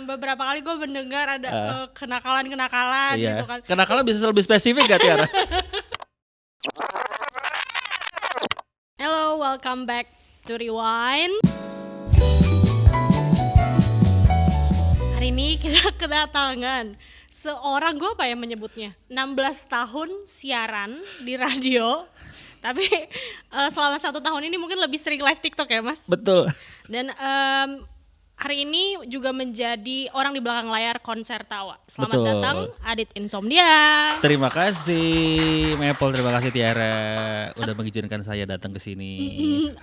beberapa kali gue mendengar ada kenakalan Iya. gitu kan. Kenakalan bisa lebih spesifik gak Tiara? Hello, welcome back to Rewind. Hari ini kita kedatangan seorang, gue apa ya menyebutnya, 16 tahun siaran di radio. Tapi selama 1 tahun ini mungkin lebih sering live TikTok ya Mas. Betul. Dan hari ini juga menjadi orang di belakang layar Konser Tawa. Selamat Betul. datang Adit Insomnia. Terima kasih Maple, terima kasih Tiara udah mengizinkan saya datang ke sini.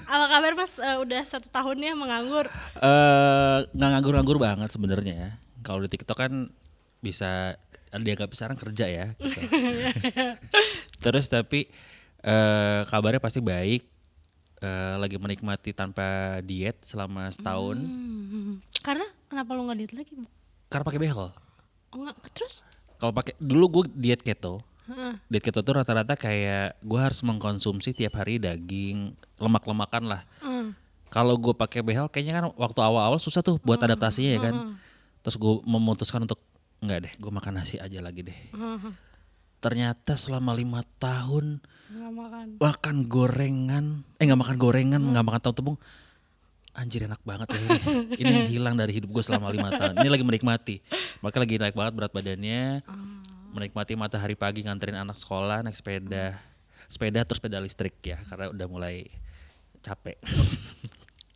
Apa kabar Mas? Udah 1 tahun ya menganggur. Nggak nganggur-nganggur banget sebenarnya ya. Kalau di TikTok kan bisa dianggap sekarang kerja ya. Gitu. Terus tapi kabarnya pasti baik. Lagi menikmati tanpa diet selama setahun. Karena kenapa lo nggak diet lagi? Karena pakai behel. Oh enggak, terus? Kalau pakai dulu gue diet keto. Heeh. Diet keto tuh rata-rata kayak gue harus mengkonsumsi tiap hari daging, lemak-lemakan lah. Kalau gue pakai behel kayaknya kan waktu awal-awal susah tuh buat adaptasinya ya kan. Terus gue memutuskan untuk enggak deh, gue makan nasi aja lagi deh. Ternyata selama 5 tahun Nggak makan. makan gorengan, nggak makan gorengan, nggak makan tahu tepung. Anjir enak banget ya ini. Ini hilang dari hidup gue selama 5 tahun. Ini lagi menikmati. Makanya lagi naik banget berat badannya. Menikmati matahari pagi nganterin anak sekolah, naik sepeda. Sepeda terus sepeda listrik ya, karena udah mulai capek.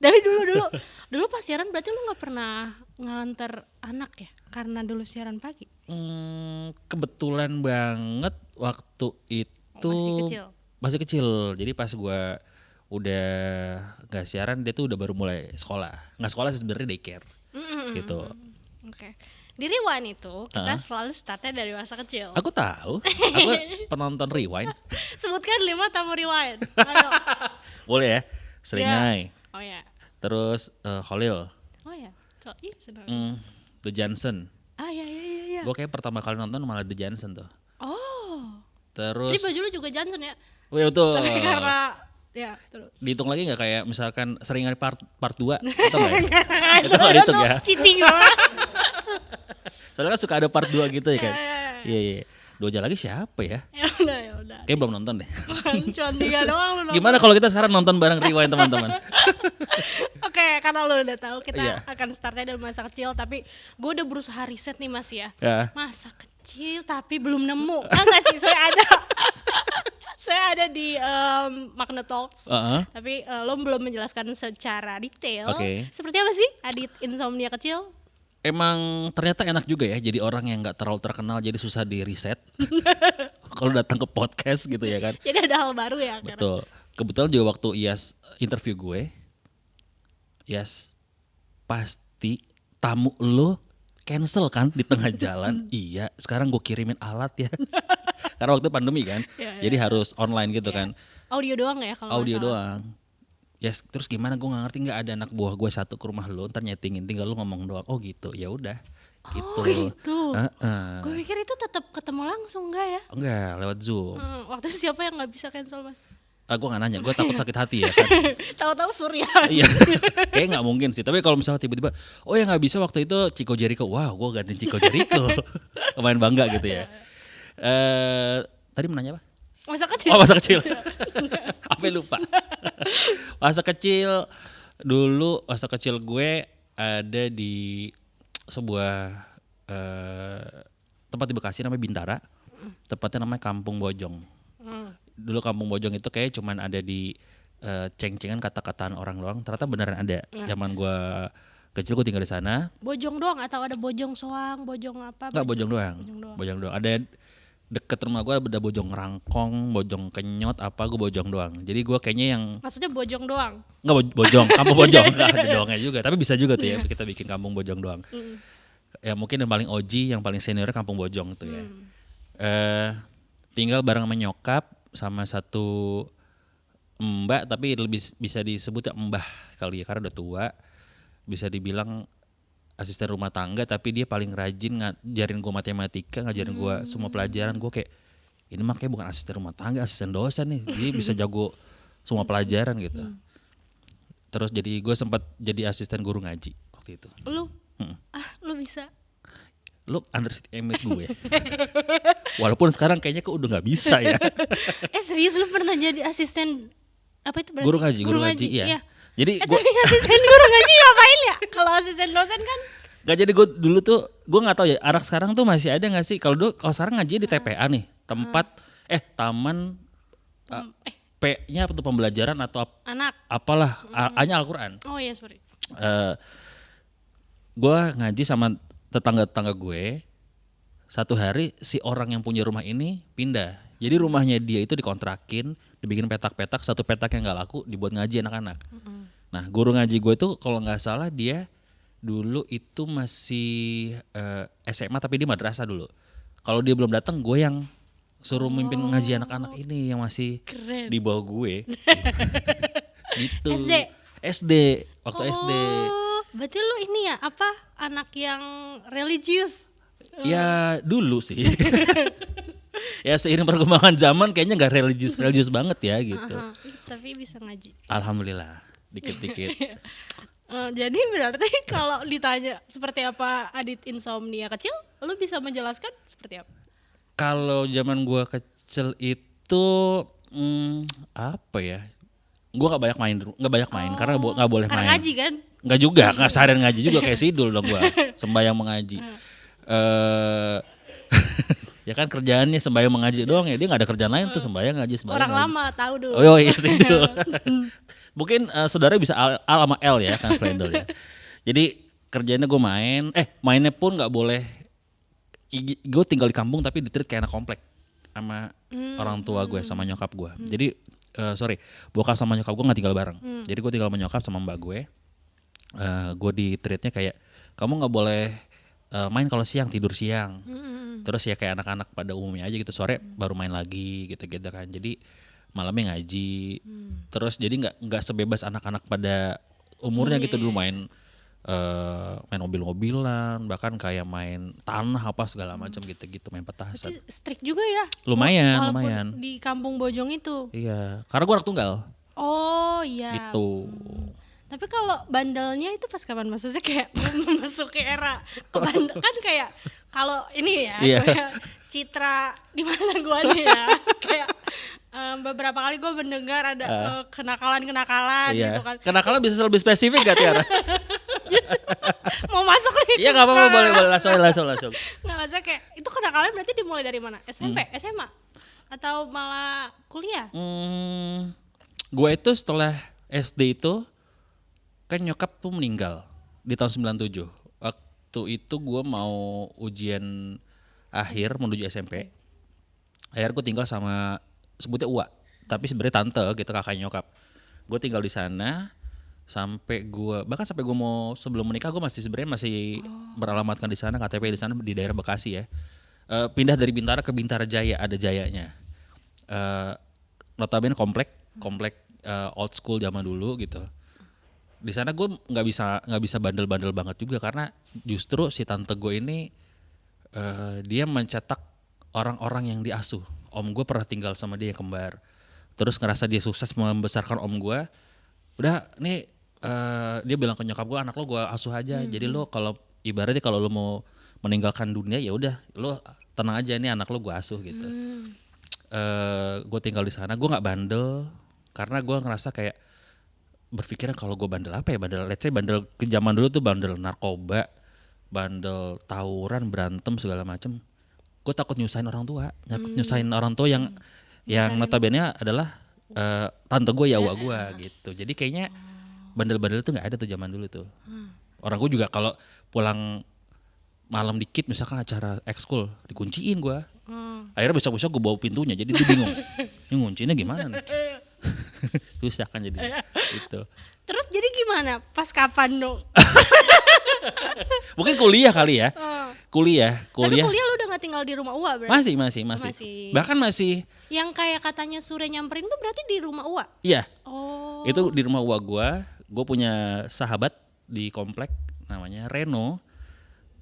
Dari dulu pas siaran berarti lu nggak pernah nganter anak ya? Karena dulu siaran pagi. Kebetulan banget waktu itu Masih kecil. Jadi pas gue udah gak siaran dia tuh udah baru mulai sekolah. Nggak sekolah sih sebenarnya daycare gitu. Oke. Di Rewind itu kita selalu startnya dari masa kecil. Aku tahu, aku penonton Rewind. Sebutkan 5 tamu Rewind. Ayo. Boleh ya, Seringai. Oh ya. Terus Khalil. Oh ya. So, senang. The Johnson. Ah ya. Gue kayak pertama kali nonton malah The Johnson tuh. Oh. Terus Jadi baju lu juga Johnson ya? oh iya betul. Tapi karena ya terus. Dihitung lagi nggak kayak misalkan Seringai part 2 atau nggak ya? Itu nggak dihitung ya? Cheating banget. Soalnya kan suka ada part 2 gitu ya kan. Iya. 2 aja lagi siapa ya? Ya udah. Kayak belum nonton deh. Cuma 3 doang lu nonton. Gimana kalau kita sekarang nonton bareng Rewind teman-teman? Oke, karena lu udah tahu kita Iya. akan startnya dari masa kecil, tapi gue udah berusaha riset nih Mas ya. Ya. Masa kecil tapi belum nemu. Enggak sih, saya ada di Magna Talks. Tapi lo belum menjelaskan secara detail. Oke. Seperti apa sih Adit Insomnia kecil? Emang ternyata enak juga ya jadi orang yang nggak terlalu terkenal jadi susah di riset. Kalau datang ke podcast gitu ya kan. Jadi ada hal baru ya. Betul. Kebetulan juga waktu Iyas interview gue, Iyas pasti tamu lo cancel kan di tengah jalan. Iya, sekarang gue kirimin alat ya. Karena waktu pandemi kan, jadi harus online gitu kan. Audio doang ya kalau Audio nggak salah. doang. Yes, terus gimana gue nggak ngerti, nggak ada anak buah gue satu ke rumah lo, ntar nyetingin, tinggal lo ngomong doang. Oh gitu, ya udah. Gitu. Oh gitu. Heeh. Gue pikir itu tetap ketemu langsung enggak ya? Enggak, lewat Zoom. Waktu itu siapa yang nggak bisa cancel Mas? Gue nggak nanya, gue takut sakit hati ya kan. Tahu-tahu Surya. Iya, kayaknya nggak mungkin sih. Tapi kalau misalnya tiba-tiba, oh ya nggak bisa waktu itu Chico Jericho, wah gue gantiin Chico Jericho, lumayan bangga gitu ya. Tadi menanya apa? Masa kecil. Oh masa kecil, apa lupa. Masa kecil dulu, masa kecil gue ada di sebuah tempat di Bekasi namanya Bintara, tepatnya namanya Kampung Bojong. Dulu Kampung Bojong itu kayak cuman ada di ceng-cengan kata-kataan orang doang. Ternyata beneran ada. Zaman gue kecil gue tinggal di sana. Bojong doang atau ada Bojong Soang, Bojong apa? Enggak, Bojong doang. Bojong doang. Ada deket rumah gue ada Bojong Rangkong, Bojong Kenyot, apa gue Bojong doang. Jadi gue kayaknya yang Maksudnya Bojong doang? Enggak Bojong, Kampung Bojong. Enggak ada doangnya juga. Tapi bisa juga tuh ya kita bikin Kampung Bojong doang. Ya mungkin yang paling OG, yang paling senior Kampung Bojong tuh ya. Tinggal bareng sama nyokap sama satu mbak, tapi lebih bisa disebut ya mbah kali ya karena udah tua. Bisa dibilang asisten rumah tangga, tapi dia paling rajin ngajarin gue matematika, ngajarin gue semua pelajaran. Gue kayak ini makanya bukan asisten rumah tangga, asisten dosen nih. Dia bisa jago semua pelajaran gitu. Terus jadi gue sempat jadi asisten guru ngaji waktu itu. Lu Lu bisa. Lu underestimate gue. Walaupun sekarang kayaknya kok udah nggak bisa ya. Serius lu pernah jadi asisten apa itu berarti? Guru ngaji, iya. Jadi gue Tapi asisten guru ngaji ngapain ya? Kalau asisten dosen kan gak, jadi gue dulu tuh gue nggak tahu ya, anak sekarang tuh masih ada nggak sih? Kalau sekarang ngaji di TPA nih, tempat taman P-nya apa tuh, pembelajaran atau anak. apalah, A-nya Al-Quran. Oh iya, sorry. Gue ngaji sama tetangga-tetangga gue. Satu hari si orang yang punya rumah ini pindah. Jadi rumahnya dia itu dikontrakin, dibikin petak-petak, satu petak yang nggak laku dibuat ngaji anak-anak. Nah, guru ngaji gue tuh kalau nggak salah dia dulu itu masih SMA tapi di madrasah dulu. Kalau dia belum datang, gue yang suruh mimpin ngaji anak-anak ini yang masih Keren. di bawah gue. Gitu. SD waktu SD. Oh, berarti lu ini ya apa anak yang religius? Ya dulu sih. Ya seiring perkembangan zaman kayaknya nggak religius banget ya gitu. Tapi bisa ngaji. Alhamdulillah dikit-dikit. Jadi berarti kalau ditanya seperti apa Adit insomnia kecil, lu bisa menjelaskan seperti apa? Kalau zaman gua kecil itu apa ya? Gua nggak banyak main karena nggak boleh Karena main. ngaji kan? Nggak juga, nggak seharian ngaji juga kayak sidul dong gua. Sembahyang mengaji. Ya kan kerjaannya sembahyang mengaji doang ya, dia nggak ada kerjaan lain tuh, sembahyang ngaji sembahyang. Orang ngaji. lama tahu dulu. Oh iya sidul. Mungkin saudara bisa Al sama L ya kan slendel ya. Jadi kerjanya gue mainnya pun nggak boleh. Gue tinggal di kampung tapi ditreat kayak anak komplek sama orang tua gue sama nyokap gue. Jadi bokap sama nyokap gue nggak tinggal bareng. Jadi gue tinggal sama nyokap sama mbak gue. Gue ditreatnya kayak kamu nggak boleh main kalau siang, tidur siang. Terus ya kayak anak-anak pada umumnya aja gitu, sore baru main lagi gitu-gitu kan. Jadi malamnya ngaji. Terus jadi nggak sebebas anak-anak pada umurnya gitu dulu main mobil-mobilan, bahkan kayak main tanah apa segala macam gitu-gitu, main petasan. Berarti strict juga ya? Lumayan. Walaupun di kampung Bojong itu. Iya, karena gue anak tunggal. Oh iya. Gitu. Tapi kalau bandelnya itu pas kapan? Maksudnya kayak memasuki era bandel kan kayak kalau ini ya Iya. kayak citra di mana gua nih ya kayak beberapa kali gue mendengar ada kenakalan Iya. gitu kan. Kenakalan bisa lebih spesifik gak Tiara? Mau masuk nih? Iya nggak apa-apa, boleh langsung. Nggak, maksudnya kayak itu kenakalan berarti dimulai dari mana? SMP, SMA, atau malah kuliah? Gue itu setelah SD itu kan nyokap tuh meninggal di tahun 97. Waktu itu gue mau ujian akhir menuju SMP. Akhirnya gue tinggal sama sebutnya Uwa, tapi sebenarnya tante gitu, kakak nyokap. Gue tinggal di sana sampai gue mau sebelum menikah gue masih beralamatkan di sana, KTP di sana di daerah Bekasi ya. Pindah dari Bintara ke Bintara Jaya, ada Jayanya. Notabene komplek old school zaman dulu gitu. Di sana gue nggak bisa bandel-bandel banget juga karena justru si tante gue ini dia mencetak orang-orang yang diasuh. Om gue pernah tinggal sama dia yang kembar, terus ngerasa dia sukses membesarkan om gue. Udah nih dia bilang ke nyokap gue, anak lo gue asuh aja. Jadi lo kalau ibaratnya kalau lo mau meninggalkan dunia ya udah lo tenang aja, nih anak lo gue asuh gitu. Gue tinggal di sana, gue nggak bandel karena gue ngerasa kayak berpikirnya kalau gue bandel apa ya, let's say bandel ke zaman dulu tuh bandel narkoba, bandel tawuran, berantem segala macem. Gue takut nyusahin orang tua, nyusahin orang tua yang notabene adalah tante gue ya, wak gue gitu. Jadi kayaknya bandel-bandel tuh nggak ada tuh zaman dulu tuh. Orang gue juga kalau pulang malam dikit misalkan acara ekskul dikunciin gue. Akhirnya besok-besok gue bawa pintunya, jadi dia bingung. Ini nguncinya gimana nih? Susah kan jadi gitu. Terus jadi gimana? Pas kapan dong? Mungkin kuliah kali ya. Kuliah. Tapi kuliah lu udah gak tinggal di rumah Uwa berarti? Masih. Bahkan masih. Yang kayak katanya Sure nyamperin tuh berarti di rumah Uwa? Iya. Oh. Itu di rumah Uwa gue punya sahabat di komplek namanya Reno.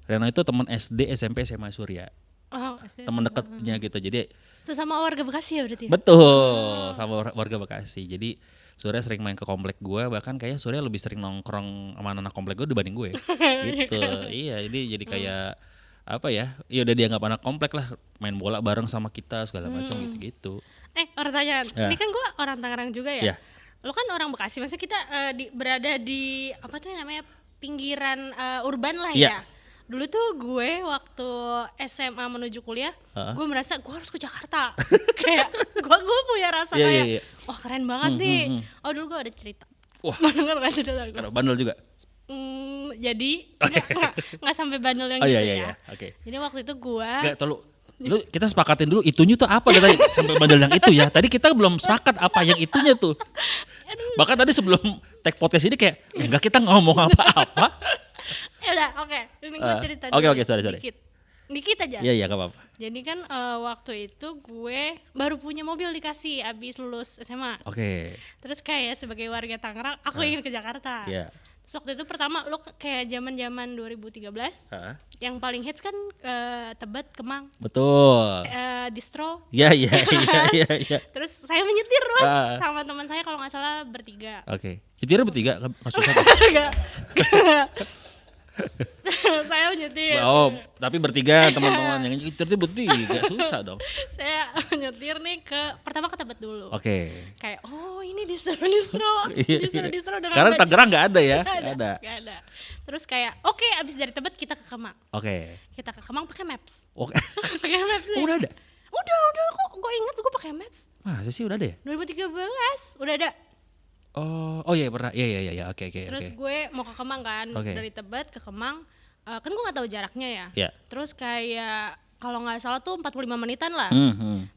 Reno itu teman SD, SMP, SMA Surya. Oh, SD, teman SMA. dekatnya gitu. Jadi Sesama warga Bekasi ya berarti ya? betul sama warga Bekasi. Jadi Surya sering main ke komplek gue, bahkan kayaknya Surya lebih sering nongkrong sama anak komplek gue dibanding gue. Gitu. Iya, ini jadi kayak apa ya? Ya udah dianggap anak komplek lah, main bola bareng sama kita segala macam gitu-gitu. Pertanyaan. Ya. Ini kan gue orang Tangerang juga Ya. ya. Lo kan orang Bekasi, maksudnya kita berada di apa tuh namanya pinggiran urban lah Iya. ya. Dulu tuh gue waktu SMA menuju kuliah, Heeh. gue merasa gue harus ke Jakarta. Kayak gue punya rasa Iya, kayak, iya, iya. wah keren banget nih. Oh dulu gue ada cerita. Wah. Mau denger gak cerita gue? Karena bandel juga. Jadi nggak sampai bandel yang Oh gitu iya iya ya. iya. Oke. Jadi waktu itu gue Enggak, tolong lu kita sepakatin dulu itunya tuh apa tadi sampai bandel yang itu ya. Tadi kita belum sepakat apa yang itunya tuh. Bahkan tadi sebelum take podcast ini kayak enggak kita ngomong apa-apa. ya udah oke. Ini gue cerita Oke, dulu oke, sorry. Dikit aja. Iya iya enggak apa-apa. Jadi kan waktu itu gue baru punya mobil dikasih abis lulus SMA. Oke. Terus kayak sebagai warga Tangerang, aku ingin ke Jakarta. Iya. Terus waktu itu pertama lo kayak zaman 2013, Heeh. yang paling hits kan Tebet, Kemang, Betul. Distro. Iya iya iya iya iya. Terus saya menyetir mas Ah. sama teman saya kalau nggak salah bertiga. Oke. Nyetirnya bertiga maksudnya apa? Enggak. Saya menyetir. Oh, tapi bertiga teman-teman yang nyetir itu bertiga susah dong. Saya menyetir nih pertama ke Tebet dulu. Oke. Kayak ini distro Iya. distro dengan Karena baju. Tangerang nggak ada ya? Nggak Nggak ada. nggak ada. Terus kayak oke, abis dari Tebet kita ke Kemang. Oke. Kita ke Kemang pakai Maps. Oke. Pakai Maps nih. Udah ada. Udah kok gue inget gue pakai Maps. Masa sih udah ada ya? 2013 udah ada. Oh iya pernah. Iya. Oke. Terus gue mau ke Kemang kan, Oke. dari Tebet ke Kemang. Kan gue nggak tahu jaraknya ya. Iya. Terus kayak kalau nggak salah tuh 45 menitan lah.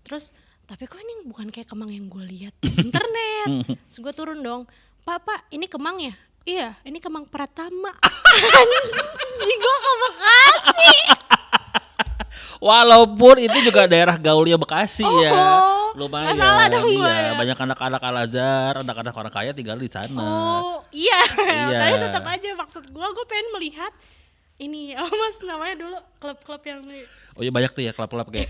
Terus tapi kok ini bukan kayak Kemang yang gue lihat di internet. Terus gue turun dong, Pak ini Kemang ya? Iya, ini Kemang Pratama. Anjing, gue ke Bekasi. Walaupun itu juga daerah gaulnya Bekasi ya. Lumayan. nggak salah dong gue Iya, ya. banyak anak-anak Al-Azhar, anak-anak orang kaya tinggal di sana. Oh iya, Iya. tapi tetap aja maksud gue pengen melihat ini mas namanya dulu klub-klub yang Oh iya banyak tuh ya klub-klub kayak.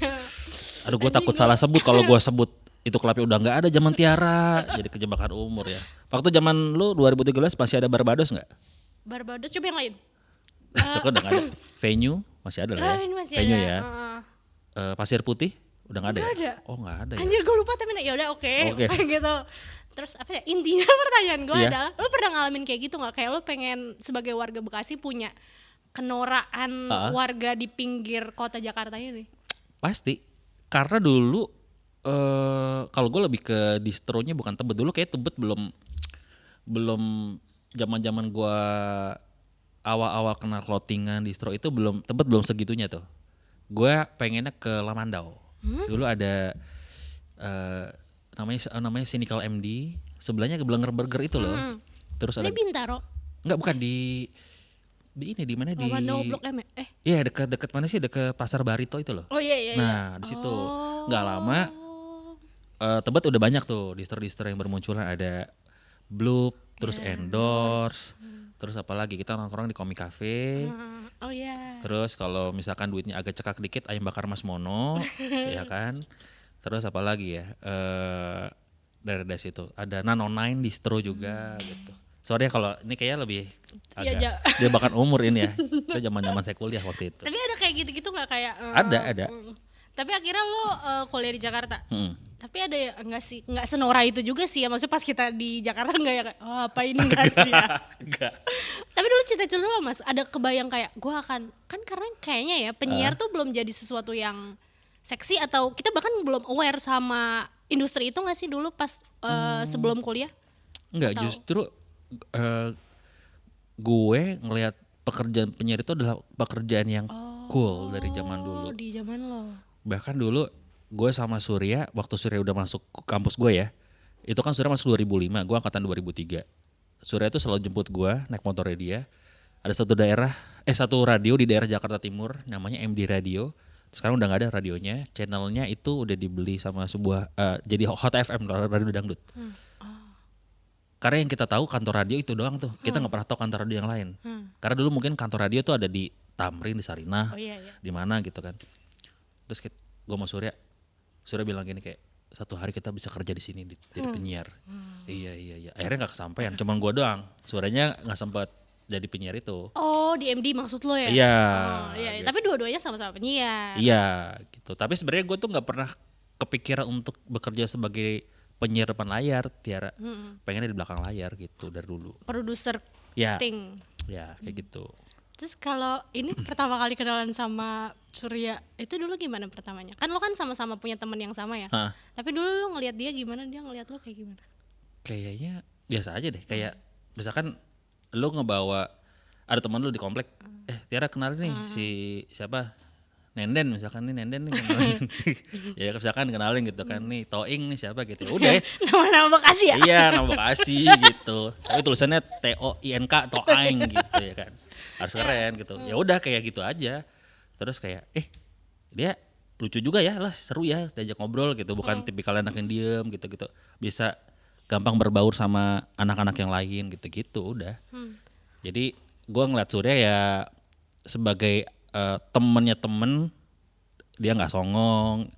Aduh gue takut salah sebut kalau gue sebut itu klubnya udah nggak ada zaman Tiara, jadi kejebakan umur ya. Waktu zaman lu 2013 masih ada Barbados nggak? Barbados, coba yang lain. Itu kan udah nggak ada. Venue masih ada lah ya. Ini masih Venue ada. ya. Pasir Putih udah nggak ada. Nggak ya? ada. Oh nggak ada ya. Anjir gue lupa tapi ya udah oke. Gitu. Terus apa ya, intinya pertanyaan gue Iya. adalah lo pernah ngalamin kayak gitu nggak, kayak lo pengen sebagai warga Bekasi punya kenoraan warga di pinggir kota Jakarta ini? Pasti. Karena dulu kalau gue lebih ke distronya bukan Tebet. Dulu kayak Tebet belum zaman-zaman gue awal-awal kenal clothingan distro itu Tebet belum segitunya tuh. Gue pengennya ke Lamandau. Dulu ada namanya Cynical MD, sebelahnya ke Blenger Burger itu loh. Terus ada Ini Bintaro, enggak bukan di ini di mana di Lamandau Blok M ya? Iya dekat mana sih, dekat Pasar Barito itu loh. Oh iya. Nah di situ nggak lama Tebet udah banyak tuh distro-distro yang bermunculan, ada Bloop, terus Endorse, terus apa lagi kita nongkrong di Komik Cafe. Oh iya. Terus kalau misalkan duitnya agak cekak dikit ayam bakar Mas Mono, ya kan. Terus apa lagi ya? Dari situ ada Nano Nine distro juga gitu. Sorry ya kalau ini kayaknya lebih agak dia bahkan umur ini ya. Kita zaman-zaman saya kuliah waktu itu. Tapi ada kayak gitu-gitu nggak kayak? Ada. Tapi akhirnya lo kuliah di Jakarta. Tapi ada ya enggak sih, enggak senora itu juga sih ya. Maksudnya pas kita di Jakarta enggak ya kayak apa ini enggak sih ya. Enggak. Tapi dulu cita-cita lo Mas, ada kebayang kayak gue akan, kan karena kayaknya ya penyiar tuh belum jadi sesuatu yang seksi, atau kita bahkan belum aware sama industri itu enggak sih dulu pas sebelum kuliah? Enggak, justru gue ngelihat pekerjaan penyiar itu adalah pekerjaan yang cool dari zaman dulu. Di zaman lo. Bahkan dulu gue sama Surya, waktu Surya udah masuk kampus gue ya, itu kan Surya masuk 2005, gue angkatan 2003. Surya itu selalu jemput gue naik motornya dia. Ada satu radio di daerah Jakarta Timur namanya MD Radio. Sekarang udah nggak ada radionya, channelnya itu udah dibeli sama sebuah jadi Hot FM, radio dangdut. Karena yang kita tahu kantor radio itu doang tuh, kita nggak pernah tahu kantor radio yang lain. Karena dulu mungkin kantor radio tuh ada di Tamrin, di Sarinah, Oh iya. di mana gitu kan. Terus gue sama Surya bilang gini kayak, satu hari kita bisa kerja di sini jadi penyiar. Iya. Akhirnya nggak kesampaian, cuman gue doang. Suaranya nggak sempat jadi penyiar itu. Oh, di MD maksud lo ya? Iya. Oh, iya. Gitu. Tapi dua-duanya sama-sama penyiar. Iya, gitu. Tapi sebenarnya gue tuh nggak pernah kepikiran untuk bekerja sebagai penyiar depan layar, Tiara. Pengennya di belakang layar gitu dari dulu. Produser Ya, ting. ya kayak gitu. Terus kalau ini pertama kali kenalan sama Surya, itu dulu gimana pertamanya? Kan lo kan sama-sama punya teman yang sama ya. Hah. Tapi dulu lo ngelihat dia gimana, dia ngelihat lo kayak gimana? Kayaknya biasa aja deh. Kayak misalkan lu ngebawa, ada teman lu di komplek, Tiara kenalin nih si siapa, Nenden misalkan, nih Nenden nih kenalin. Ya misalkan kenalin gitu kan, nih Toing nih siapa gitu. Udah. Nama-nama Bekasi ya? Iya, nama Bekasi gitu. Tapi tulisannya TOINK Toaing gitu ya kan. Harus keren gitu. Ya udah kayak gitu aja. Terus kayak dia lucu juga ya, lah seru ya diajak ngobrol gitu. Bukan tipikal anak yang diem gitu-gitu. Bisa gampang berbaur sama anak-anak yang lain gitu-gitu udah. Jadi gua ngeliat Surya ya sebagai temennya temen. Dia nggak songong.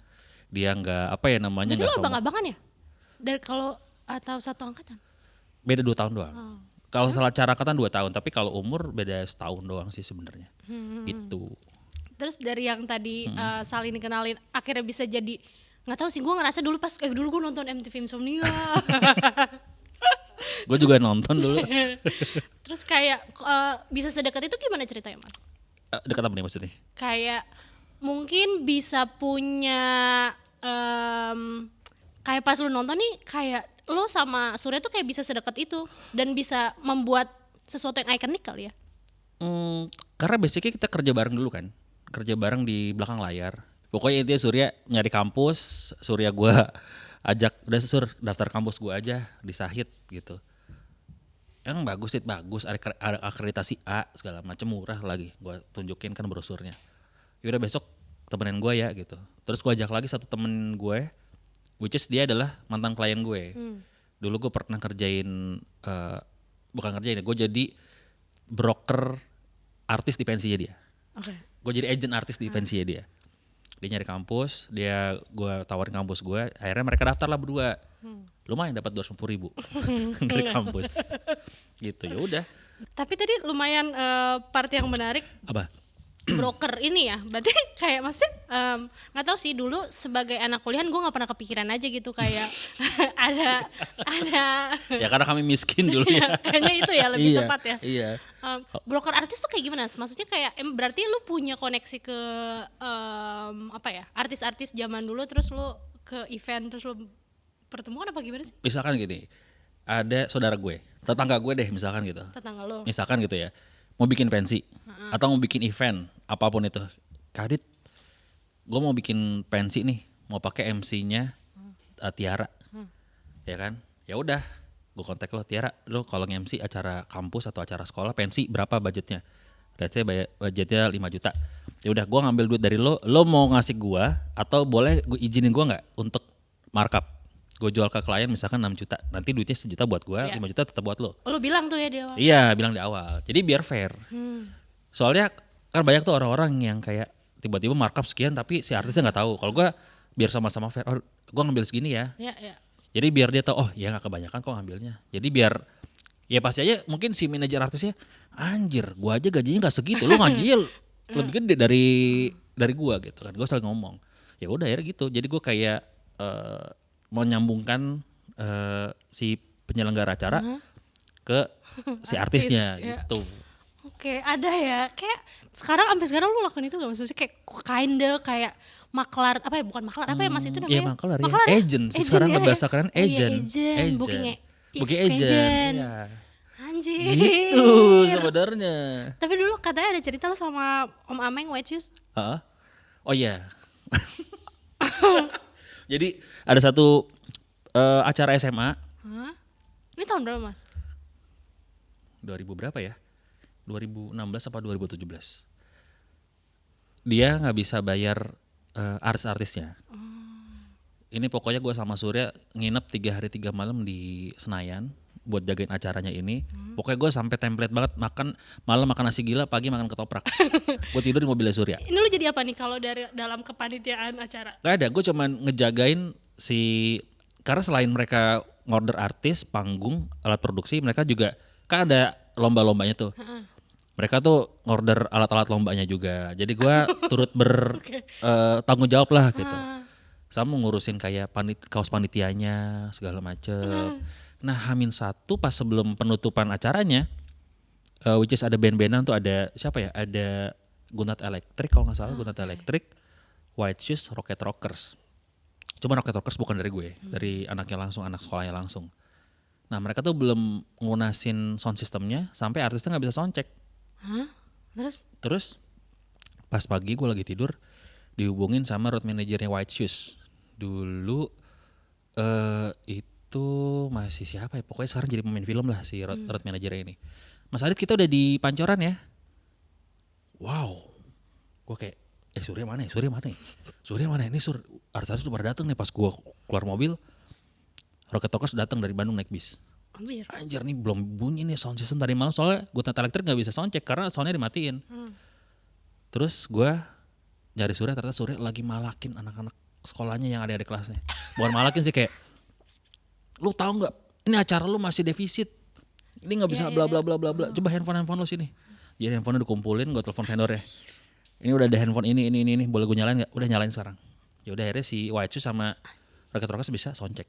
Dia nggak apa ya namanya, Berarti nggak lo sombong. abang-abangan ya? Dari kalau atau satu angkatan? Beda 2 tahun doang. Kalau salah cara angkatan 2 tahun, tapi kalau umur beda setahun doang sih sebenarnya. Gitu. Terus dari yang tadi saling dikenalin, akhirnya bisa jadi, nggak tahu sih, gue ngerasa dulu pas dulu gue nonton MTV Insomnia. Gue juga nonton dulu. Terus kayak bisa sedekat itu gimana ceritanya mas? Dekat apa nih maksudnya? Kayak mungkin bisa punya kayak pas lu nonton nih, kayak lu sama Surya tuh kayak bisa sedekat itu dan bisa membuat sesuatu yang ikonik kali ya. Karena basicnya kita kerja bareng dulu kan. Kerja bareng di belakang layar. Pokoknya intinya Surya nyari kampus, Surya gue ajak, udah Sur daftar kampus gue aja di Sahid gitu. Yang bagus, ada akreditasi A segala macam, murah lagi. Gue tunjukin kan brosurnya. Yaudah besok temenin gue ya gitu. Terus gue ajak lagi satu temen gue, which is dia adalah mantan klien gue. Dulu gue pernah kerjain, bukan kerjain ya, gue jadi broker artis di pensinya dia. Oke. Gue jadi agent artis di pensinya dia. Dia nyari kampus, gue tawarin kampus gue, akhirnya mereka daftar lah berdua. Lumayan dapat 250.000 dari kampus. Gitu, ya udah. Tapi tadi lumayan part yang menarik, Apa? broker ini ya, berarti kayak maksudnya nggak tahu sih, dulu sebagai anak kuliahan gue nggak pernah kepikiran aja gitu kayak ada Ya karena kami miskin dulu ya. kayaknya itu ya lebih Iya, tepat ya. Iya. Broker artis tuh kayak gimana? Maksudnya kayak berarti lu punya koneksi ke apa ya, artis-artis zaman dulu, terus lu ke event, terus lu pertemuan apa gimana sih? Misalkan gini, ada saudara gue, tetangga gue deh misalkan gitu. Tetangga lo. Misalkan gitu ya, mau bikin pensi atau mau bikin event apapun itu, Kadit, gue mau bikin pensi nih, mau pakai MC-nya Tiara, ya kan? Ya udah, gue kontak lo, Tiara, lo kalau nge-MC acara kampus atau acara sekolah pensi berapa budgetnya? Let's say budgetnya 5 juta. Ya udah, gue ngambil duit dari lo mau ngasih gue atau boleh gue izinin gue nggak untuk markup? Gue jual ke klien misalkan 6 juta, nanti duitnya 1 juta buat gue, 5 juta tetap buat lo. Lo bilang tuh ya di awal. Iya, bilang di awal. Jadi biar fair. Soalnya kan banyak tuh orang-orang yang kayak tiba-tiba markup sekian tapi si artisnya nggak tahu. Kalau gue biar sama-sama fair, gue ngambil segini ya. Ya. Jadi biar dia tahu, oh ya nggak kebanyakan kok ngambilnya. Jadi biar ya pasti aja mungkin si manajer artisnya, anjir, gue aja gajinya nggak segitu, lu ngaji lebih gede dari gue gitu kan. Gue selalu ngomong, ya udah ya gitu. Jadi gue kayak mau nyambungkan si penyelenggara acara ke si artisnya ya. gitu. Oke, ada ya. Kayak sampai sekarang lu lakukan itu gak? Maksudnya kayak kinda kayak maklar, apa ya, bukan maklar, apa ya mas itu namanya? Iya maklar ya, ya? agent sih sekarang ya, bahasa keren, Oh iya, agent. booking agent. Iya. Anjir. Gitu sebenarnya. Tapi dulu katanya ada cerita lo sama Om Ameng White Shoes. Oh iya. Jadi ada satu acara SMA. Hah? Ini tahun berapa mas? 2000 berapa ya? 2016 apa 2017. Dia nggak bisa bayar artis-artisnya. Ini pokoknya gue sama Surya nginep 3 hari 3 malam di Senayan buat jagain acaranya ini. Pokoknya gue sampai template banget, malam makan nasi gila, pagi makan ketoprak. Gue tidur di mobilnya Surya. Ini lu jadi apa nih kalau dari dalam kepanitiaan acara? Gak ada, gue cuman ngejagain karena selain mereka ngorder artis, panggung, alat produksi, mereka juga kan ada lomba-lombanya tuh. Mereka tuh ngorder alat-alat lombanya juga. Jadi gue turut tanggung jawab lah gitu. Sama ngurusin kayak kaos panitianya segala macem. Nah H-1 pas sebelum penutupan acaranya, which is ada band-bandan tuh, ada siapa ya? Ada Gunat Electric kalau nggak salah, Gunat Electric, White Shoes, Rocket Rockers. Cuma Rocket Rockers bukan dari gue, dari anaknya langsung, anak sekolahnya langsung. Nah mereka tuh belum ngunasin sound systemnya sampai artisnya nggak bisa soundcheck. Hah? Terus pas pagi gue lagi tidur dihubungin sama road manajernya White Shoes. Dulu itu masih siapa ya? Pokoknya sekarang jadi pemain film lah si road manajernya ini. Mas Adit, kita udah di Pancoran ya? Wow. Gue kayak Surya mana ya? Surya mana? Ini artis udah pada dateng nih. Pas gue keluar mobil, Rocket Rockers datang dari Bandung naik bis. Anjir nih belum bunyi nih sound system tadi malam, soalnya Gunat Electric gak bisa soundcheck karena soundnya dimatiin. Terus gue nyari Surya, ternyata Surya lagi malakin anak-anak sekolahnya yang ada di kelasnya. Bukan malakin sih, kayak lu tahu nggak ini acara lu masih defisit, ini nggak bisa bla bla bla bla bla. Coba handphone lu sini. Jadi handphonenya dikumpulin, gue telepon vendornya. Ini udah ada handphone ini, boleh gue nyalain nggak? Udah nyalain sekarang. Ya udah akhirnya si White Shoes sama Rocket Rockers bisa soundcheck.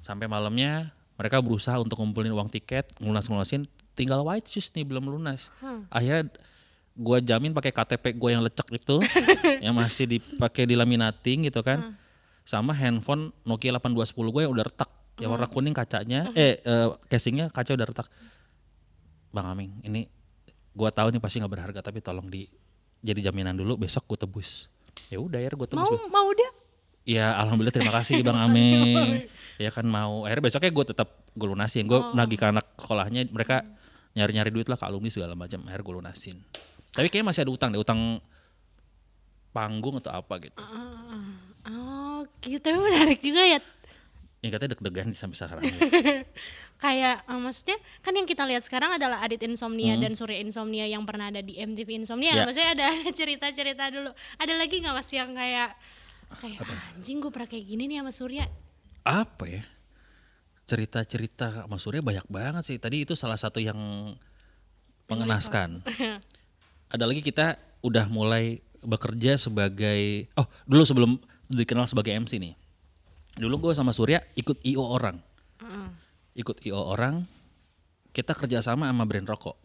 Sampai malamnya mereka berusaha untuk ngumpulin uang tiket, ngunasin, tinggal White Shoes nih belum lunas. Akhirnya gue jamin pakai KTP gue yang lecek itu, yang masih dipakai di laminating gitu kan, sama handphone Nokia 8210 gue yang udah retak, yang warna kuning kacanya, casingnya kaca udah retak. Bang Aming, ini gue tahu nih pasti nggak berharga, tapi tolong jadi jaminan dulu, besok gue tebus. Ya udah ya gue tebus. Mau dia? Ya alhamdulillah, terima kasih Bang Aming. Ya kan mau. Akhirnya besoknya gue tetap gue lunasin. Gue nagih ke anak sekolahnya, mereka nyari-nyari duit lah ke alumni segala macam. Akhirnya gue lunasin. Tapi kayaknya masih ada utang deh, utang panggung atau apa gitu. Oh gitu, menarik juga ya. Ini katanya deg-degan sampai sekarang. Kayak maksudnya kan yang kita lihat sekarang adalah Adit Insomnia dan Surya Insomnia yang pernah ada di MTV Insomnia. Maksudnya ada cerita-cerita dulu. Ada lagi nggak Mas yang kayak anjing gue pernah kayak gini nih sama Surya? Apa ya? Cerita-cerita sama Surya banyak banget sih. Tadi itu salah satu yang mengenaskan. Ada lagi, kita udah mulai bekerja sebagai, dulu sebelum dikenal sebagai MC nih. Dulu gue sama Surya ikut I.O. orang. Ikut I.O. orang, kita kerjasama sama brand rokok.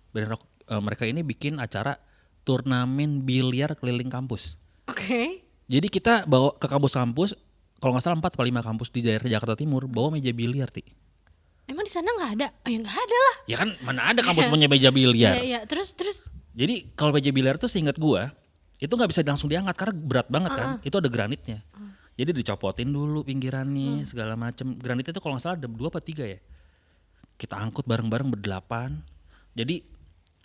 Brand rokok, mereka ini bikin acara turnamen biliar keliling kampus. Oke. Jadi kita bawa ke kampus-kampus, kalau nggak salah 4 atau 5 kampus di daerah Jakarta Timur, bawa meja biliar, Ti. Emang di sana nggak ada? Ya nggak ada lah. Ya kan mana ada kampus punya meja biliar. Iya. Terus. Jadi kalau meja biliar tuh seingat gua, itu nggak bisa langsung diangkat karena berat banget kan. Itu ada granitnya. Jadi dicopotin dulu pinggirannya segala macem. Granitnya tuh kalau nggak salah ada 2 apa 3 ya. Kita angkut bareng-bareng berdelapan. Jadi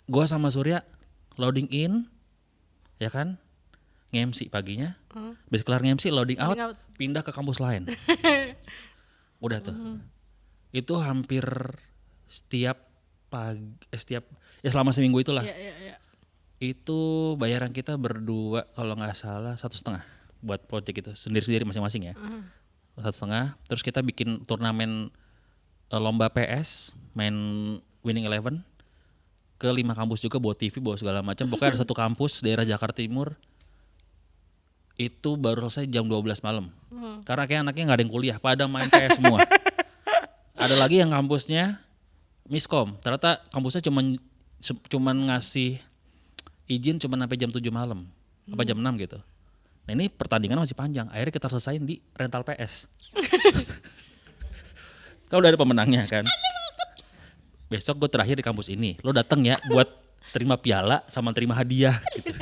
gua sama Surya loading in, ya kan, nge-MC paginya. Habis kelar nge-MC loading out, pindah ke kampus lain. Udah tuh. Itu hampir setiap selama seminggu itulah. Iya. Itu bayaran kita berdua kalau nggak salah 1,5 buat project itu, sendiri-sendiri masing-masing ya. 1,5. Terus kita bikin turnamen lomba PS, main Winning Eleven ke 5 kampus juga, bawa TV, bawa segala macam. Pokoknya ada satu kampus daerah Jakarta Timur itu baru selesai jam 12 malam. Karena kayak anaknya nggak ada yang kuliah, pada main PS semua. Ada lagi yang kampusnya Miskom, ternyata kampusnya cuman ngasih izin cuman sampai jam 7 malam, apa jam 6 gitu. Nah ini pertandingan masih panjang, akhirnya kita selesain di rental PS. Kau udah ada pemenangnya kan? Besok gue terakhir di kampus ini, lo datang ya buat terima piala sama terima hadiah gitu.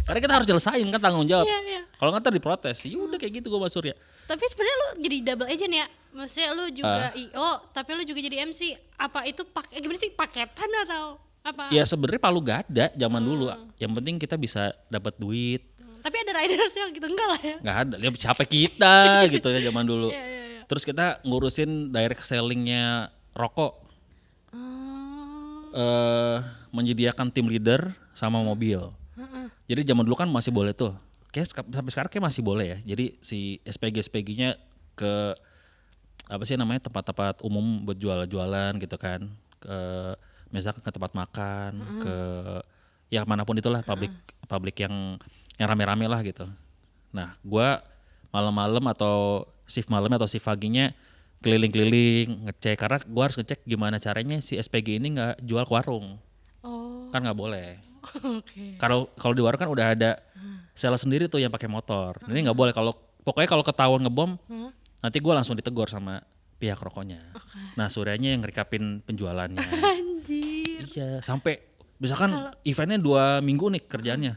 Karena kita harus nyelesain kan, tanggung jawab. Iya. Kalau nggak ntar diprotes, yaudah kayak gitu gue sama Surya. Tapi sebenarnya lu jadi double agent ya? Maksudnya lu juga I.O. tapi lu juga jadi MC. Apa itu gimana sih, paketan atau apa? Ya sebenarnya palu gak ada zaman dulu. Yang penting kita bisa dapat duit. Tapi ada riders yang gitu enggak lah ya? Nggak ada, lihat siapa kita gitu ya zaman dulu. Iya. Terus kita ngurusin direct sellingnya rokok, menyediakan tim leader sama mobil. Jadi zaman dulu kan masih boleh tuh, kayak sampai sekarang kayak masih boleh ya. Jadi si SPG-SPG-nya ke apa sih namanya tempat-tempat umum buat jualan-jualan gitu kan, ke misalkan ke tempat makan, ke ya manapun itulah publik yang rame-rame lah gitu. Nah, gua malam-malam atau shift malamnya atau shift paginya keliling-keliling ngecek, karena gua harus ngecek gimana caranya si SPG ini nggak jual ke warung, Oh, kan nggak boleh. oke. Kalau di warung kan udah ada sales sendiri tuh yang pakai motor. Ini nggak boleh, pokoknya kalau ketahuan ngebom nanti gue langsung ditegur sama pihak rokoknya. Nah, Suryanya yang ngerikapin penjualannya. Anjir. Iya, sampai misalkan eventnya 2 minggu nih kerjaannya.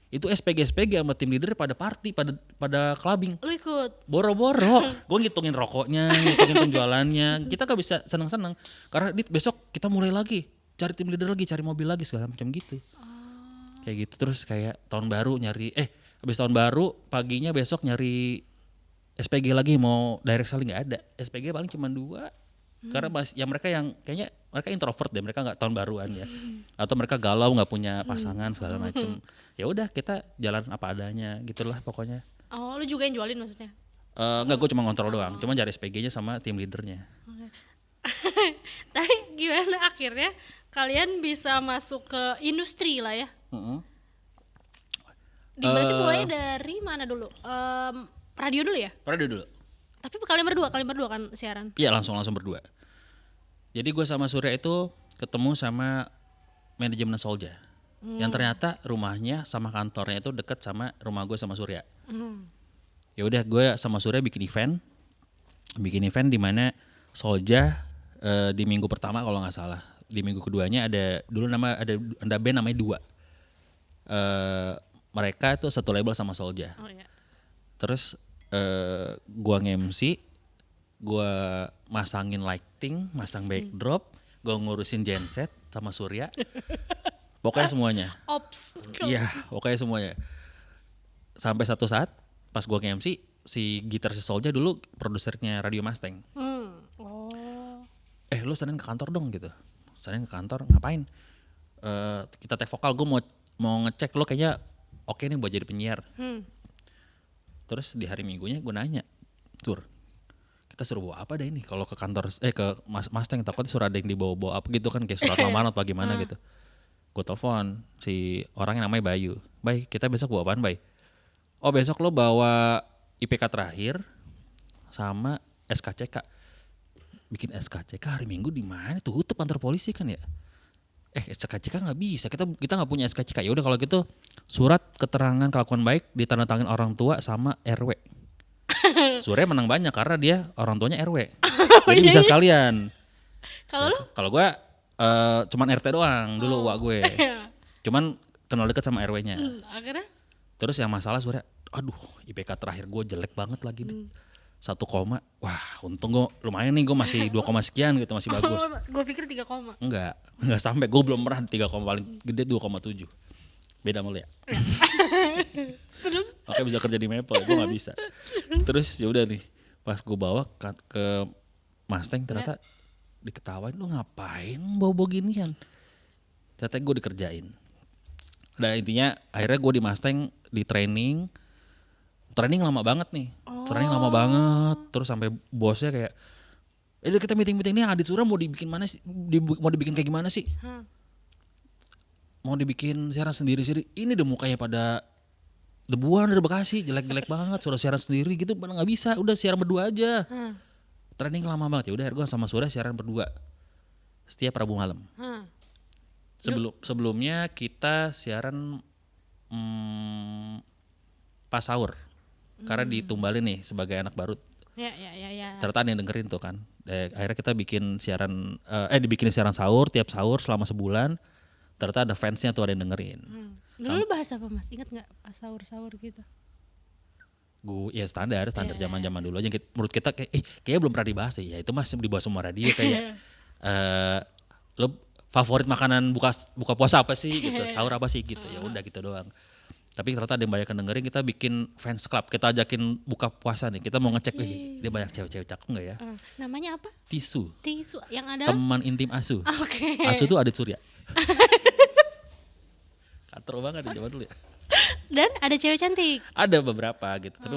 Itu SPG sama tim leader pada party, pada clubbing. Lu ikut? Boro-boro, gue ngitungin rokoknya, ngitungin penjualannya. Kita gak bisa seneng-seneng karena besok kita mulai lagi, cari tim leader lagi, cari mobil lagi segala macam gitu. Kayak gitu. Terus kayak tahun baru habis tahun baru paginya besok nyari SPG lagi, mau direct selling nggak ada. SPG paling cuma 2. Karena mereka yang kayaknya mereka introvert deh, mereka nggak tahun baruan ya. Atau mereka galau nggak punya pasangan segala macem. Ya udah kita jalan apa adanya gitulah pokoknya. Oh, lu juga yang jualin maksudnya? Enggak, gue cuma ngontrol doang. Cuma cari SPG-nya sama tim leadernya. Tapi gimana akhirnya kalian bisa masuk ke industri lah ya? Berarti mulai dari mana dulu? Radio dulu ya? Radio dulu. Tapi kalian berdua kan siaran? Iya, langsung berdua. Jadi gue sama Surya itu ketemu sama manajemen Solja. Yang ternyata rumahnya sama kantornya itu deket sama rumah gue sama Surya. Ya udah, gue sama Surya bikin event di mana Solja di minggu pertama kalau nggak salah. Di minggu keduanya ada band namanya Dua. Mereka itu satu label sama Solja. Oh iya. Terus gua nge-MC, gua masangin lighting, masang backdrop, gua ngurusin genset sama Surya. Pokoknya semuanya. Ops. Iya, pokoknya semuanya. Sampai satu saat pas gua nge-MC, si gitaris Solja dulu produsernya Radio Mustang. Oh. Lu Senin ke kantor dong gitu. Senin ke kantor ngapain? Kita take vokal, gua mau ngecek lo kayaknya oke nih buat jadi penyiar. Terus di hari Minggunya gue nanya, Sur, kita suruh bawa apa deh ini? Kalau ke kantor, ke Mustang takutnya suruh ada yang dibawa-bawa apa gitu kan, kayak surat lamaran atau gimana gitu. Gue telepon si orang yang namanya Bayu. Bay, kita besok bawa apaan, Bay? Oh, besok lo bawa IPK terakhir sama SKCK. Bikin SKCK hari Minggu di mana? Tutup kantor polisi kan ya? SKCK nggak bisa, kita nggak punya SKCK. Ya udah kalau gitu surat keterangan kelakuan baik ditandatangani orang tua sama RW. Surya menang banyak karena dia orang tuanya RW. Jadi bisa sekalian. Kalau lu? Kalau gue cuman RT doang dulu uak gue. Cuman kenal dekat sama RW-nya. Akhirnya? Terus yang masalah Surya, aduh IPK terakhir gue jelek banget lagi. 1, wah untung gue lumayan nih, gue masih 2, sekian gitu, masih bagus. Gue pikir 3, Enggak sampai, gue belum pernah 3, paling gede 2,7. Beda sama lu ya. Terus? Makanya bisa kerja di Maple, gue gak bisa. Terus ya udah nih, pas gue bawa ke Mustang ternyata diketawain, lu ngapain bawa ginian. Ternyata gue dikerjain. Dan intinya akhirnya gue di Mustang di training lama banget nih. Training lama banget, terus sampai bosnya kayak, kita meeting nih, Adit Surya mau dibikin mana sih? Mau dibikin kayak gimana sih? Mau dibikin siaran sendiri. Ini deh mukanya pada debuan dari Bekasi, jelek-jelek banget, suruh siaran sendiri gitu, mana nggak bisa, udah siaran berdua aja. Training lama banget, ya udah akhirnya gue sama Surya siaran berdua setiap Rabu malam. Sebelumnya kita siaran pas sahur. Karena ditumbalin nih sebagai anak baru. Ya. Ternyata ada yang dengerin tuh kan. Akhirnya kita bikin dibikin siaran sahur, tiap sahur selama sebulan. Ternyata ada fansnya tuh, ada yang dengerin. Dulu lu bahas apa Mas? Ingat gak pas sahur-sahur gitu? Ya standar zaman-zaman dulu aja. Menurut kita kayaknya belum pernah dibahas ya. Itu masih dibahas semua radio kayak lo favorit makanan buka puasa apa sih gitu, sahur apa sih gitu. Ya udah gitu doang. Tapi ternyata ada yang banyak yang dengerin, kita bikin fans club. Kita ajakin buka puasa nih. Kita mau ngecek, "Wih, dia banyak cewek-cewek cakep gak ya?" Namanya apa? Tisu. Tisu yang ada. Teman intim Asu. Oke. Asu tuh Adit Surya. Katro banget di zaman dulu ya. Dan ada cewek cantik. Ada beberapa gitu, tapi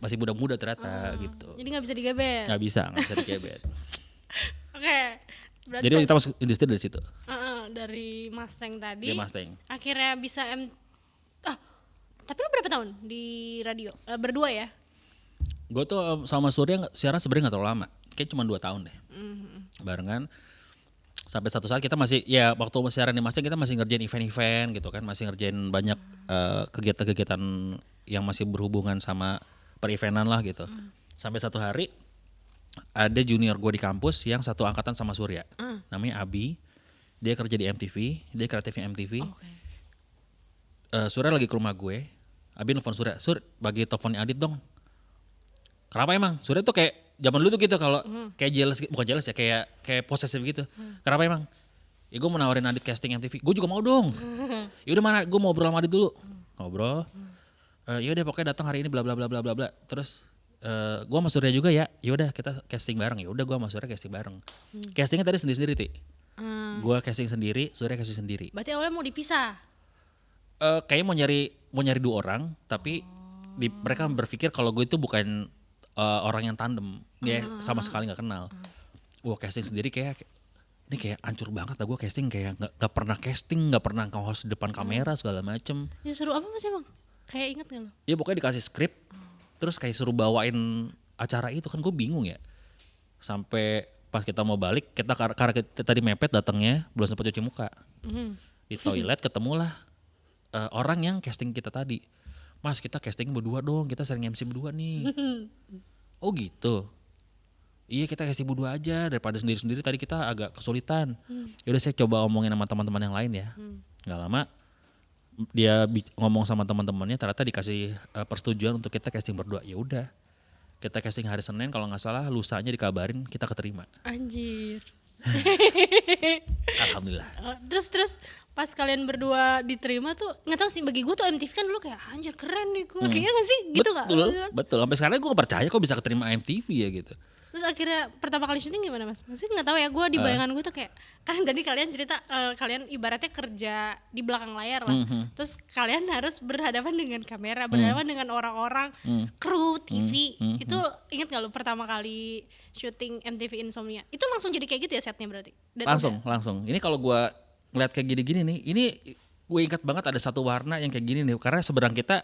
masih muda-muda ternyata gitu. Jadi nggak bisa digebet. Nggak bisa dikebet. Oke. Berarti Jadi kita masuk industri dari situ. dari Mustang tadi. Dia Mustang. Akhirnya bisa tapi lu berapa tahun di radio? Berdua ya? Gue tuh sama Surya siaran sebenarnya nggak terlalu lama, kayak cuma 2 tahun deh. Barengan. Sampai satu saat kita masih, ya waktu siaran di Mustang kita masih ngerjain event-event gitu kan, masih ngerjain banyak kegiatan-kegiatan yang masih berhubungan sama per-eventan lah gitu. Sampai satu hari ada junior gue di kampus yang satu angkatan sama Surya, namanya Abi. Dia kerja di MTV, dia kreatifnya MTV. Surya lagi ke rumah gue, Abi nelfon Surya, "Sur, bagi teleponnya Adit dong." Kenapa emang? Surya tuh kayak zaman dulu tuh gitu, kalau kayak jealous, bukan jealous ya, kayak posesif gitu. Kenapa emang? Ya gue mau nawarin Adit casting MTV. Gue juga mau dong. Ya udah, mana? Gue mau ngobrol sama Adit dulu. Ngobrol. Ya udah pokoknya datang hari ini bla bla bla bla bla bla. Terus gue sama Surya juga ya. Ya udah kita casting bareng. Ya udah gue sama Surya casting bareng. Castingnya tadi sendiri-sendiri, Ti. Gue casting sendiri, Surya casting sendiri. Berarti awalnya mau dipisah. Kayaknya mau nyari 2 orang, tapi mereka berpikir kalau gue itu bukan orang yang tandem, dia sama sekali nggak kenal. Gue casting sendiri ini kayak hancur banget lah, gue casting kayak nggak pernah casting, nggak pernah nge-host depan kamera segala macem. Ya seru apa mas emang? Kayak inget gak lo? Ya pokoknya dikasih skrip, terus kayak suruh bawain acara itu, kan gue bingung ya. Sampai pas kita mau balik, karena kita tadi mepet datangnya, belum sempat cuci muka. Di toilet ketemulah orang yang casting kita tadi. "Mas, kita casting berdua dong, kita sering MC berdua nih." "Oh gitu. Iya, kita casting berdua aja, daripada sendiri-sendiri tadi kita agak kesulitan." Yaudah saya coba omongin sama teman-teman yang lain ya. Gak lama dia ngomong sama teman-temannya, ternyata dikasih persetujuan untuk kita casting berdua. Ya udah, kita casting hari Senin, kalau nggak salah lusanya dikabarin kita keterima. Anjir. Alhamdulillah. Terus pas kalian berdua diterima tuh, nggak tahu sih, bagi gue tuh MTV kan dulu kayak anjir keren nih gue, kayaknya nggak sih gitu nggak? Betul. Sampai sekarang gue gak percaya kok bisa keterima MTV ya gitu. Terus akhirnya pertama kali syuting gimana mas? Maksudnya nggak tahu ya, gue di bayangan gue tuh kayak kan tadi kalian cerita kalian ibaratnya kerja di belakang layar lah. Terus kalian harus berhadapan dengan kamera, berhadapan dengan orang-orang, kru TV. Itu inget nggak lu pertama kali syuting MTV Insomnia? Itu langsung jadi kayak gitu ya setnya berarti? Langsung. Ini kalau gue ngeliat kayak gini-gini nih, ini gue ingat banget ada satu warna yang kayak gini nih, karena seberang kita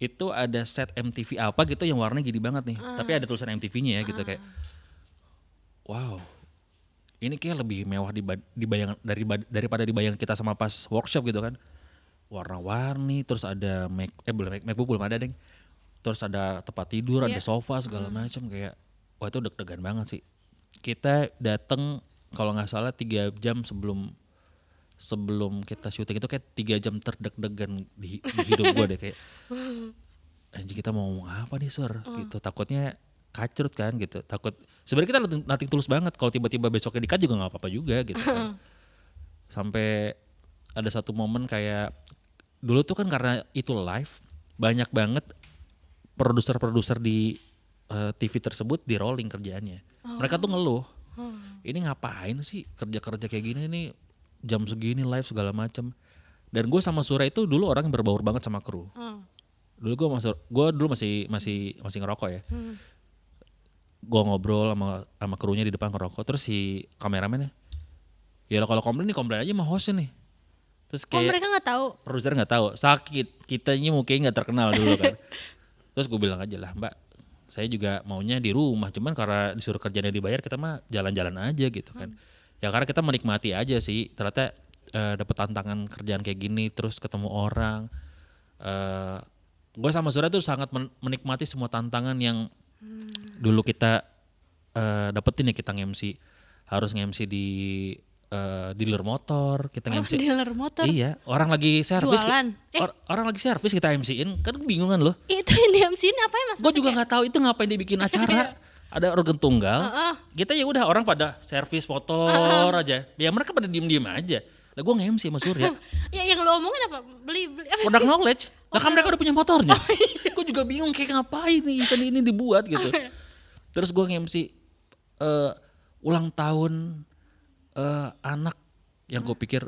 itu ada set MTV apa gitu yang warnanya gini banget nih, tapi ada tulisan MTV-nya ya gitu, kayak wow, ini kayak lebih mewah daripada di bayangan kita sama pas workshop gitu kan. Warna-warni, terus ada MacBook belum ada deh, terus ada tempat tidur, ada sofa segala macam, kayak wah itu deg-degan banget sih. Kita datang kalau nggak salah 3 jam sebelum kita syuting, itu kayak 3 jam terdeg-degan di hidup gue deh, kayak anjir kita mau ngomong apa nih Sur, gitu. Takutnya kacrut kan gitu, takut. Sebenarnya kita nothing tulus banget, kalau tiba-tiba besoknya di-cut juga nggak apa-apa juga gitu kan. Sampai ada satu momen kayak dulu tuh kan karena itu live, banyak banget produser-produser di TV tersebut di rolling kerjaannya. Mereka tuh ngeluh, ini ngapain sih kerja-kerja kayak gini nih, jam segini live segala macam. Dan gue sama Surya itu dulu orang yang berbaur banget sama kru. Dulu gue masih ngerokok ya. Gue ngobrol sama krunya di depan ngerokok, terus si kameramennya, ya kalau komplain aja sama hostnya nih. Terus kayak mereka nggak tahu, produser nggak tahu, sakit kitanya mungkin nggak terkenal dulu kan. Terus gue bilang aja lah, Mbak, saya juga maunya di rumah, cuman karena disuruh kerjanya dibayar, kita mah jalan-jalan aja gitu kan. Ya karena kita menikmati aja sih, ternyata dapet tantangan kerjaan kayak gini, terus ketemu orang. Gue sama Surya tuh sangat menikmati semua tantangan yang dulu kita dapetin ya. Kita nge-MC, harus nge-MC di dealer motor, kita nge-MC. Dealer motor? Iya, orang lagi servis. Jualan? Orang lagi servis kita MC-in, kan bingungan loh. Itu yang di MC-in apa ya mas? Gue juga nggak tahu itu ngapain dibikin acara. Ada organ tunggal, kita ya udah orang pada servis motor aja, ya mereka pada diem-diem aja. Lah gue nge-MC sama Surya. Ya yang lo omongin apa? Beli apa? Product knowledge. Lah kan mereka udah punya motornya. Gue juga bingung kayak ngapain nih event ini dibuat gitu. Terus gue nge-MC ulang tahun anak yang gue pikir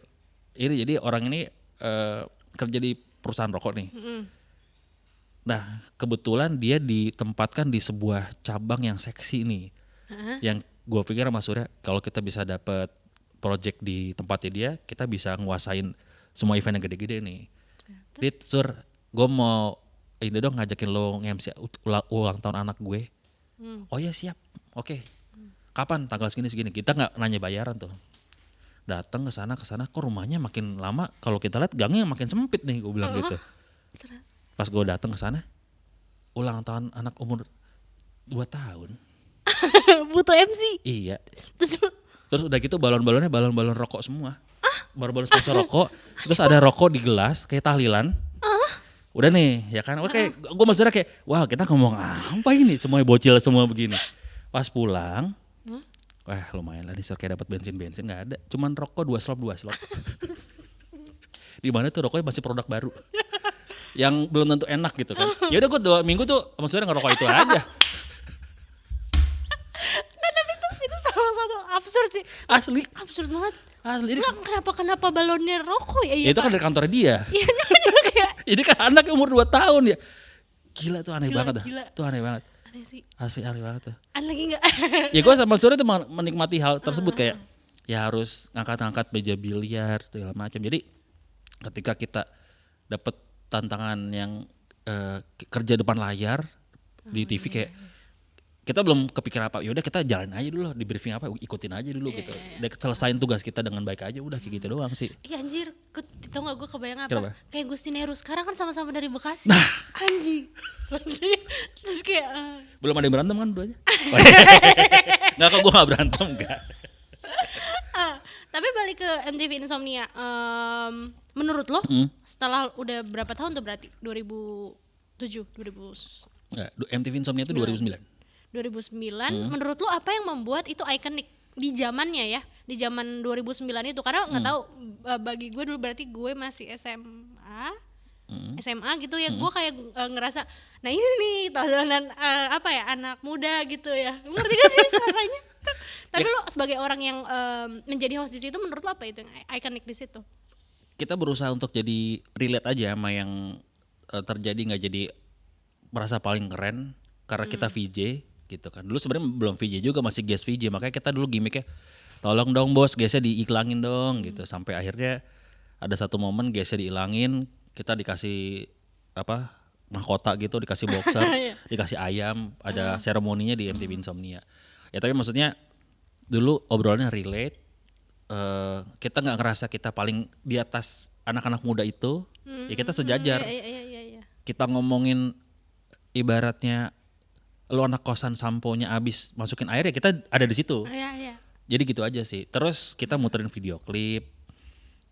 ini, jadi orang ini kerja di perusahaan rokok nih. Nah kebetulan dia ditempatkan di sebuah cabang yang seksi nih. Yang gue pikir sama Surya kalau kita bisa dapet project di tempatnya dia, kita bisa nguasain semua event yang gede-gede nih. Jadi Sur, gue mau ini dong ngajakin lo nge-MC ulang tahun anak gue. Oh iya siap, oke. Kapan? Tanggal segini. Kita nggak nanya bayaran tuh. Datang ke sana, kok rumahnya makin lama kalau kita lihat gangnya makin sempit nih, gue bilang gitu. Pas gue datang ke sana, ulang tahun anak umur 2 tahun. Butuh MC. Iya. Terus udah gitu balon-balonnya balon-balon rokok semua. Balon-balon sponsor rokok. Terus ada rokok di gelas kayak tahlilan. Udah nih, ya kan. Oke, gue maksudnya kayak, wah kita ngomong apa ini? Semuanya bocil semua begini. Pas pulang, wah lumayan lah nih kayak dapat bensin nggak ada. Cuman rokok 2 slop. Di mana tuh rokoknya masih produk baru. Yang belum tentu enak gitu kan. Ya udah gue 2 minggu tuh maksudnya ngerokok itu aja. itu salah satu absurd sih. Asli. Absurd banget. Asli. Kenapa balonnya rokok ya? Ya itu kan dari kantornya dia. Iya, kayak Ini kan anak umur 2 tahun ya. Gila tuh aneh banget dah. Tuh aneh banget. aneh sih. Asli aneh banget tuh. Aneh lagi enggak? Ya gue sama Surya tuh menikmati hal tersebut kayak ya harus ngangkat-ngangkat meja biliar segala macam. Jadi ketika kita dapat tantangan yang kerja depan layar di TV kayak kita belum kepikiran apa, yaudah kita jalan aja dulu di briefing apa, ikutin aja dulu gitu. Udah selesain tugas kita dengan baik aja, udah kayak gitu doang sih. Iya anjir, tau gak gue kebayang apa? Kenapa? Kayak Gusti Heru sekarang kan sama-sama dari Bekasi. Nah. Anjing. Terus kayak Belum ada yang berantem kan duanya? Nggak, kok gue gak berantem, enggak. tapi balik ke MTV Insomnia, menurut lo setelah udah berapa tahun tuh berarti? 2007, Nggak, MTV Insomnia itu 2009. 2009, menurut lo apa yang membuat itu ikonik di zamannya ya, di zaman 2009 itu? Karena nggak tahu, bagi gue dulu berarti gue masih SMA gitu ya, gue kayak ngerasa, nah ini nih tontonan apa ya, anak muda gitu ya, ngerti gak sih rasanya? Tapi lo sebagai orang yang menjadi host di situ, menurut lo apa itu yang ikonik di situ? Kita berusaha untuk jadi relate aja sama yang terjadi, nggak jadi merasa paling keren karena kita VJ gitu kan. Dulu sebenarnya belum VJ juga, masih guest VJ, makanya kita dulu gimmicknya tolong dong bos guestnya diiklangin dong gitu. Sampai akhirnya ada satu momen guestnya diilangin, kita dikasih apa mahkota gitu, dikasih boxer, dikasih ayam, ada seremoninya di MTV Insomnia. Ya tapi maksudnya dulu obrolannya relate, kita nggak ngerasa kita paling di atas anak-anak muda itu, ya kita sejajar. Iya. Kita ngomongin ibaratnya lo anak kosan samponya abis masukin air, ya kita ada di situ. Iya. Jadi gitu aja sih. Terus kita muterin video klip.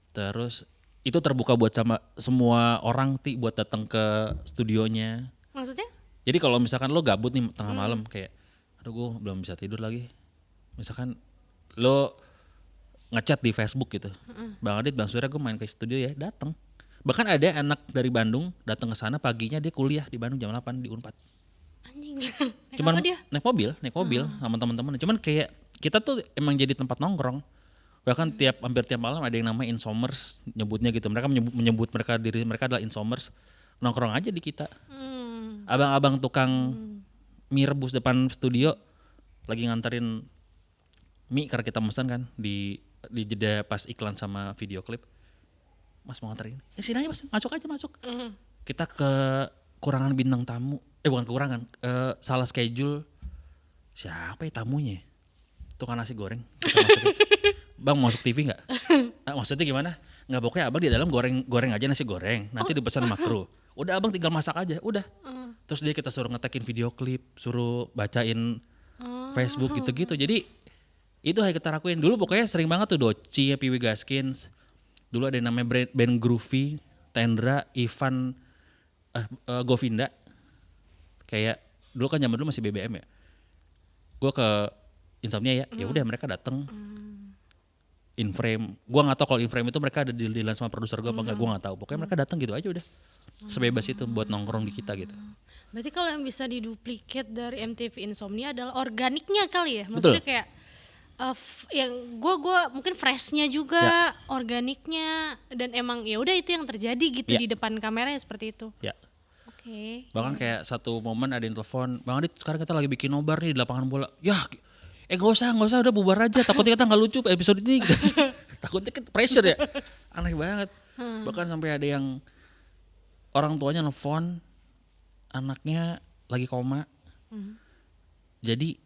Terus itu terbuka buat sama semua orang buat datang ke studionya. Maksudnya? Jadi kalau misalkan lo gabut nih tengah malam kayak aduh gue belum bisa tidur lagi. Misalkan lo ngechat di Facebook gitu. Bang Adit, Bang Surya, gue main ke studio ya, datang. Bahkan ada anak dari Bandung datang ke sana paginya, dia kuliah di Bandung jam 8 di Unpad. Anjing. Cuman dia? naik mobil sama teman-teman. Cuman kayak kita tuh emang jadi tempat nongkrong. Bahkan hampir tiap malam ada yang namanya Insomers nyebutnya gitu. Mereka menyebut diri mereka adalah Insomers. Nongkrong aja di kita. Abang-abang tukang mie rebus depan studio lagi nganterin mie karena kita pesan kan di jeda pas iklan sama video klip. Mas mau nganterin? Sini aja mas, masuk. Kita kekurangan bintang tamu. Bukan kekurangan, salah schedule. Siapa ya tamunya? Tukang nasi goreng. Kita masukin. Bang masuk TV nggak? Maksudnya gimana? Nggak, pokoknya abang di dalam goreng aja nasi goreng. Nanti dipesan sama kru. Udah abang tinggal masak aja, udah. Terus kita suruh ngetekin video klip, suruh bacain Facebook gitu-gitu. Jadi itu yang kita lakuin. Dulu pokoknya sering banget tuh Doci, Piwi Gaskins. Dulu ada yang namanya band Groovy, Tendra, Ivan, Govinda. Kayak dulu kan zaman dulu masih BBM ya. Gue ke Insomnia ya udah mereka datang. In Frame, gue nggak tahu kalau In Frame itu mereka ada dealan sama produser gue apa enggak, gue nggak tahu. Pokoknya mereka datang gitu aja udah. sebebas itu buat nongkrong di kita gitu. Berarti kalau yang bisa diduplikat dari MTV Insomnia adalah organiknya kali ya, maksudnya Betul. kayak yang gue mungkin freshnya juga, organiknya, dan emang ya udah itu yang terjadi gitu Ya. di depan kameranya seperti itu. Ya. Oke. Bahkan kayak satu momen ada yang telepon, Bang Adit sekarang kita lagi bikin nobar nih di lapangan bola. Ya, gak usah udah bubar aja. Takutnya kita nggak lucu episode ini. Gitu. Takutnya kan pressure ya. Aneh banget. Bahkan sampai ada yang orang tuanya nelfon, anaknya lagi koma. Jadi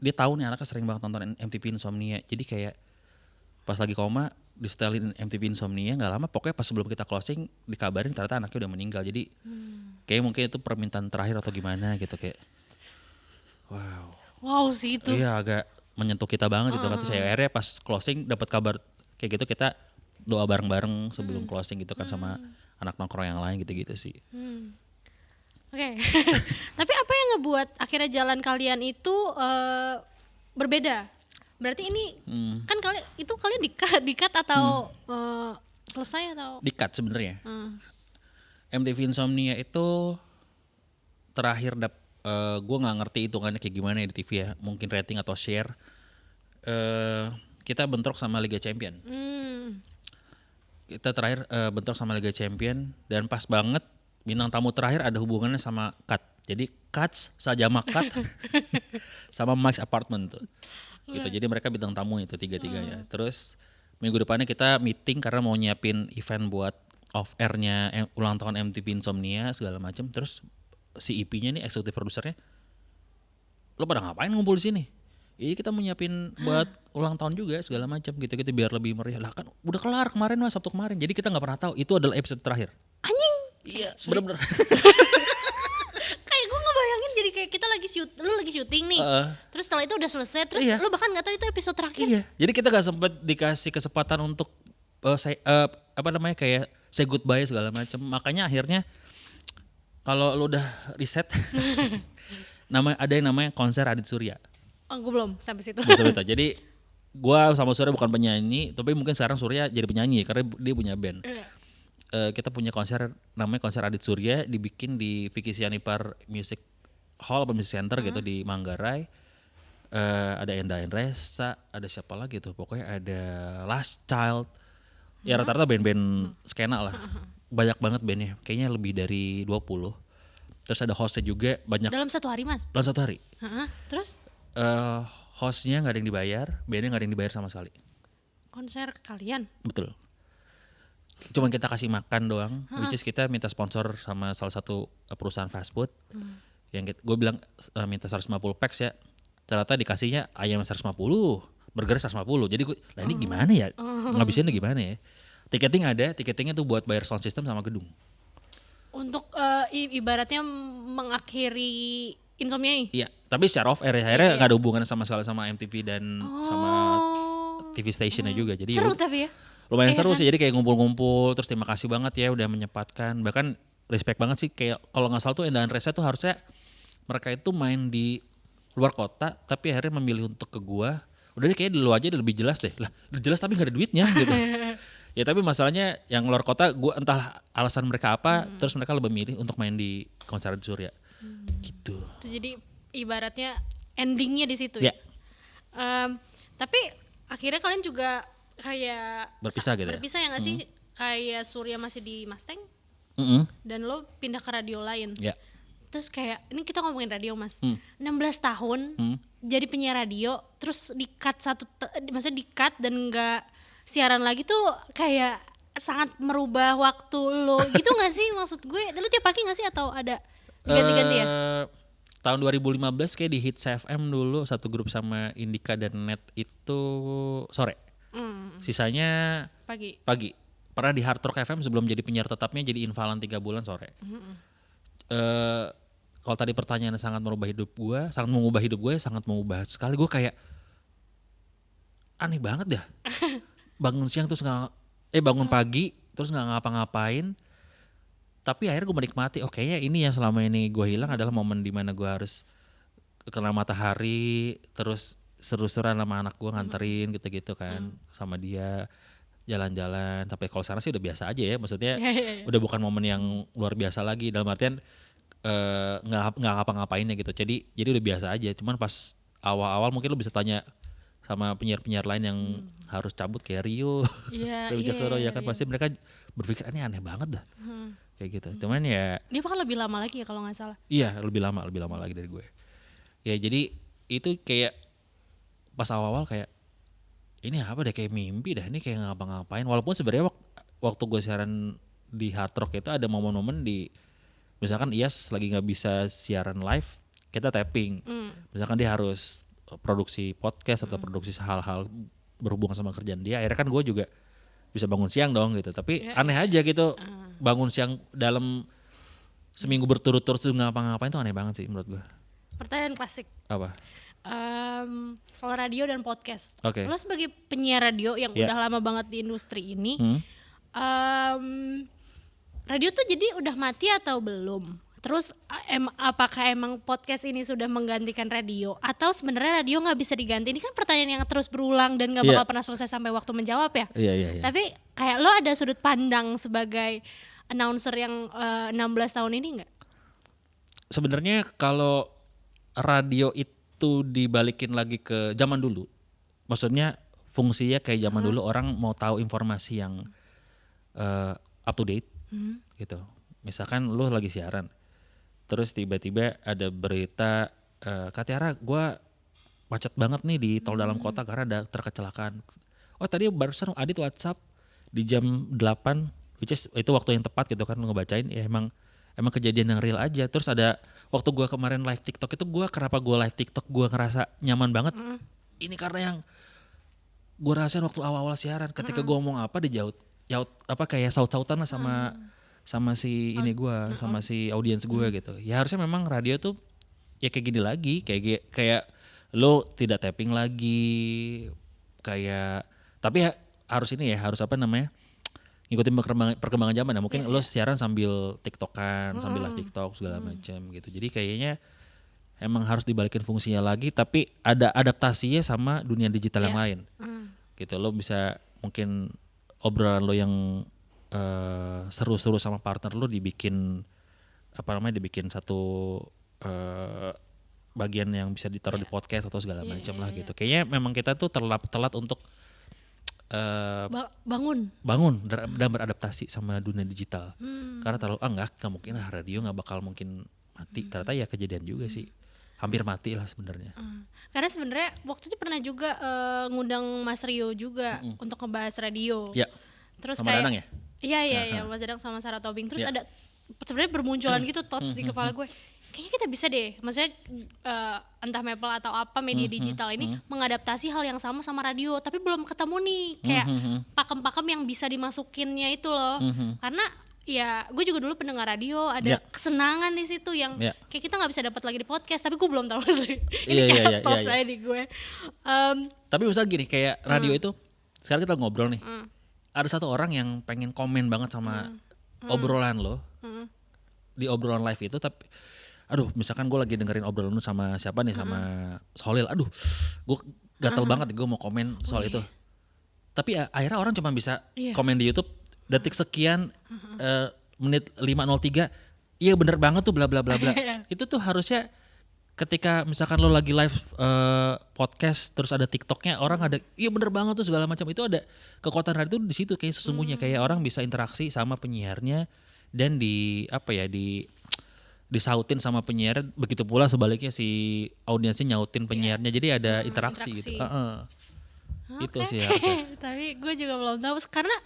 dia tahu nih anaknya sering banget nonton MTV Insomnia. Jadi kayak pas lagi koma di setelin MTV Insomnia, nggak lama pokoknya pas sebelum kita closing dikabarin ternyata anaknya udah meninggal. Jadi kayak mungkin itu permintaan terakhir atau gimana gitu, kayak Wow sih itu. iya agak menyentuh kita banget gitu kan. Terus akhirnya pas closing dapat kabar kayak gitu, kita doa bareng-bareng sebelum closing gitu kan sama anak nongkrong yang lain gitu-gitu sih. Oke. Tapi apa yang ngebuat akhirnya jalan kalian itu berbeda? Berarti ini kan kalian di-cut atau selesai atau? Di-cut sebenarnya. MTV Insomnia itu terakhir gue nggak ngerti hitungannya kayak gimana ya di TV ya, mungkin rating atau share. Kita bentrok sama Liga Champion. Kita terakhir bentrok sama Liga Champion, dan pas banget bintang tamu terakhir ada hubungannya sama Cut. Jadi Cuts, Sajama Cut sama Mike's Apartment tuh. Gitu. Jadi mereka bintang tamu itu tiga-tiganya. Terus minggu depannya kita meeting karena mau nyiapin event buat off airnya ulang tahun MTV Insomnia segala macam. Terus si EP-nya nih, eksekutif produsernya, lo pada ngapain ngumpul di sini? Iya kita mau nyiapin buat ulang tahun juga segala macam gitu-gitu biar lebih meriah. Lah kan udah kelar kemarin Mas, Sabtu kemarin. Jadi kita nggak pernah tahu itu adalah episode terakhir. Anjing. Iya, bener-bener. Kayak gue ngebayangin jadi kayak kita lu lagi syuting nih. Terus setelah itu udah selesai, terus Iya. lu bahkan nggak tahu itu episode terakhir. Iya. Jadi kita nggak sempet dikasih kesempatan untuk kayak say goodbye segala macam. Makanya akhirnya kalau lu udah riset ada yang namanya konser Adit Surya. Oh, gue belum sampai situ. Jadi gua sama Surya bukan penyanyi, tapi mungkin sekarang Surya jadi penyanyi karena dia punya band. Kita punya konser namanya konser Adit Surya, dibikin di Vicky Sianipar Music Hall atau Music Center gitu di Manggarai. Ada Enda Endresa, ada siapa lagi tuh, pokoknya ada Last Child. Ya rata-rata band-band skena lah. Banyak banget bandnya, kayaknya lebih dari 20. Terus ada hostnya juga banyak. Dalam satu hari, Mas? Dalam satu hari. Terus? Hostnya nggak ada yang dibayar, bandnya nggak ada yang dibayar sama sekali. Konser kalian? Betul. Cuman kita kasih makan doang, which is kita minta sponsor sama salah satu perusahaan fast food. Yang gue bilang minta 150 packs ya, ternyata dikasihnya ayam 150, burger 150. Jadi lah ini gimana ya, ngabisinnya gimana ya. Tiketingnya tuh buat bayar sound system sama gedung. Untuk ibaratnya mengakhiri Insomnia ini? Iya, tapi secara off air ya, akhirnya nggak ada hubungan sama sekali sama MTV dan sama TV stationnya juga. Jadi seru tapi ya? lumayan seru sih, jadi kayak ngumpul-ngumpul, terus terima kasih banget ya udah menyempatkan. Bahkan respect banget sih, kayak kalau nggak salah tuh Enda Andresa tuh harusnya mereka itu main di luar kota, tapi akhirnya memilih untuk ke gua. Udah deh kayak di lu aja udah lebih jelas deh. Lah jelas tapi nggak ada duitnya gitu. Ya tapi masalahnya yang luar kota gua entah alasan mereka apa, terus mereka lebih milih untuk main di konser Adit Surya. Gitu. Itu jadi ibaratnya endingnya di situ Ya. Tapi akhirnya kalian juga kayak Berpisah gitu ya? Berpisah ya nggak sih? Kayak Surya masih di Mustang dan lo pindah ke radio lain. Ya. Terus kayak ini kita ngomongin radio, Mas. 16 tahun jadi penyiar radio, terus di-cut maksudnya di-cut dan nggak siaran lagi tuh kayak sangat merubah waktu lo gitu nggak sih? Maksud gue, lo tiap pagi nggak sih atau ada ganti-ganti ya? Tahun 2015 kayak di Hits FM dulu satu grup sama Indika dan Net itu sore. Sisanya Pagi. Pernah di Hard Rock FM sebelum jadi penyiar tetapnya jadi invalan 3 bulan sore. Kalau tadi pertanyaannya sangat mengubah hidup gue, sangat mengubah sekali. Gue kayak aneh banget ya. Bangun siang terus bangun pagi terus nggak ngapa-ngapain. Tapi akhirnya gue menikmati, kayaknya ini yang selama ini gue hilang adalah momen dimana gue harus kena matahari, terus seru-seruan sama anak gue nganterin gitu-gitu kan sama dia. jalan-jalan. Tapi kalau sekarang sih udah biasa aja ya, maksudnya Iya. udah bukan momen yang luar biasa lagi dalam artian nggak ngapa-ngapainnya gitu. Jadi udah biasa aja. Cuman pas awal-awal mungkin lo bisa tanya sama penyiar-penyiar lain yang harus cabut kayak Rio, Iya, Rio Wicaksono ya kan iya. pasti mereka berpikir ini aneh banget dah kayak gitu. Cuman ya Dia bahkan lebih lama lagi ya kalau nggak salah. iya lebih lama lagi dari gue. Ya jadi itu kayak pas awal-awal kayak ini apa deh kayak mimpi dah ini kayak ngapa-ngapain. Walaupun sebenarnya waktu gue siaran di Hard Rock itu ada momen-momen di misalkan Iyas lagi nggak bisa siaran live, kita tapping. Misalkan dia harus produksi podcast atau produksi hal-hal berhubungan sama kerjaan dia. Akhirnya kan gue juga bisa bangun siang dong gitu. Tapi aneh aja gitu bangun siang dalam seminggu berturut-turut tuh ngapa-ngapain tuh aneh banget sih menurut gue. Pertanyaan klasik. Apa? Soal radio dan podcast. Oke. Lo sebagai penyiar radio yang Ya. udah lama banget di industri ini, radio tuh jadi udah mati atau belum? Terus apakah emang podcast ini sudah menggantikan radio atau sebenarnya radio nggak bisa diganti? Ini kan pertanyaan yang terus berulang dan nggak bakal pernah selesai sampai waktu menjawab ya. Iya. Tapi kayak lo ada sudut pandang sebagai announcer yang 16 tahun ini nggak? Sebenarnya kalau radio itu dibalikin lagi ke zaman dulu, maksudnya fungsinya kayak zaman dulu orang mau tahu informasi yang up to date gitu. Misalkan lu lagi siaran, terus tiba-tiba ada berita Kak Tiara, gue macet banget nih di tol dalam kota karena ada terkecelakaan. Oh tadi barusan Adit WhatsApp di jam 8, which is itu waktu yang tepat gitu kan lu ngebacain ya emang kejadian yang real aja. Terus ada waktu gue kemarin live TikTok itu kenapa gue live TikTok gue ngerasa nyaman banget. Ini karena yang gue rasain waktu awal-awal siaran ketika gue ngomong apa dijaut apa kayak saut-sautan lah sama si ini gue sama si audiens gue gitu. Ya harusnya memang radio tuh ya kayak gini lagi kayak lo tidak tapping lagi kayak tapi ya, harus apa namanya ngikutin perkembangan zaman ya mungkin lo siaran sambil tiktokan sambil live tiktok segala macam gitu. Jadi kayaknya emang harus dibalikin fungsinya lagi tapi ada adaptasinya sama dunia digital yang lain gitu. Lo bisa mungkin obrolan lo yang seru-seru sama partner lo dibikin satu bagian yang bisa ditaruh di podcast atau segala macam lah gitu. Kayaknya memang kita tuh telat untuk bangun dan beradaptasi sama dunia digital. Karena terlalu nggak mungkin lah radio nggak bakal mungkin mati. Ternyata ya kejadian juga sih. Hampir mati lah sebenarnya. Karena sebenarnya waktu itu pernah juga ngundang Mas Rio juga untuk ngebahas radio. Ya. Terus sama kayak Danang ya? Iya, Mas Danang sama Sarah Tobing. Terus ada sebenarnya bermunculan gitu thoughts di kepala gue. Kayaknya kita bisa deh, maksudnya entah Maple atau apa media digital ini mengadaptasi hal yang sama radio, tapi belum ketemu nih kayak pakem-pakem yang bisa dimasukinnya itu loh. Karena ya gue juga dulu pendengar radio, ada kesenangan di situ yang kayak kita nggak bisa dapat lagi di podcast, tapi gue belum tahu sih. Ini kayak thoughts saya di gue. Tapi misal gini kayak radio itu sekarang kita ngobrol nih, ada satu orang yang pengen komen banget sama obrolan lo di obrolan live itu, tapi aduh misalkan gue lagi dengerin obrolan lu sama siapa nih sama Solil, aduh gue gatel banget gue mau komen soal itu, tapi akhirnya orang cuma bisa komen di YouTube detik sekian menit 5:03 iya bener banget tuh bla bla bla bla. Itu tuh harusnya ketika misalkan lo lagi live podcast terus ada TikToknya orang ada iya bener banget tuh segala macam, itu ada kekuatan radio tuh di situ kayak sesungguhnya kayak orang bisa interaksi sama penyiarnya dan disautin sama penyiar, begitu pula sebaliknya si audiensnya nyautin penyiarnya, jadi ada interaksi gitu. Itu sih harusnya. Tapi gue juga belum tahu karena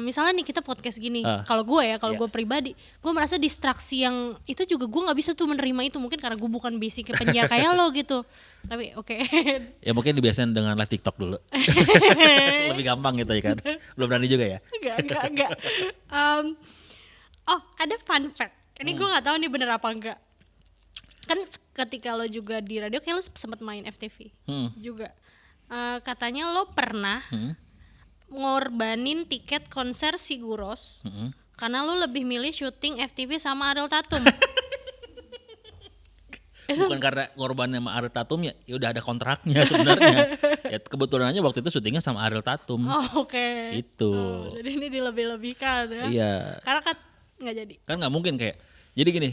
misalnya nih kita podcast gini, kalau gue gue pribadi, gue merasa distraksi yang itu juga gue nggak bisa tuh menerima itu, mungkin karena gue bukan basic penyiar kayak lo gitu. Tapi oke. Ya mungkin dibiasain dengan live TikTok dulu. Lebih gampang gitu ya kan. Belum berani juga ya. Enggak. Ada fun fact. Ini gue nggak tahu nih bener apa enggak. Kan ketika lo juga di radio, kayak lo sempat main FTV juga. Katanya lo pernah ngorbanin tiket konser Siguros karena lo lebih milih syuting FTV sama Ariel Tatum. Bukan karena korbannya sama Ariel Tatum ya udah ada kontraknya sebenarnya. Ya kebetulan aja waktu itu syutingnya sama Ariel Tatum. Oh, oke. Itu. Oh, jadi ini dilebih-lebihkan ya. Iya. Karena kan nggak jadi. Kan nggak mungkin kayak. Jadi gini,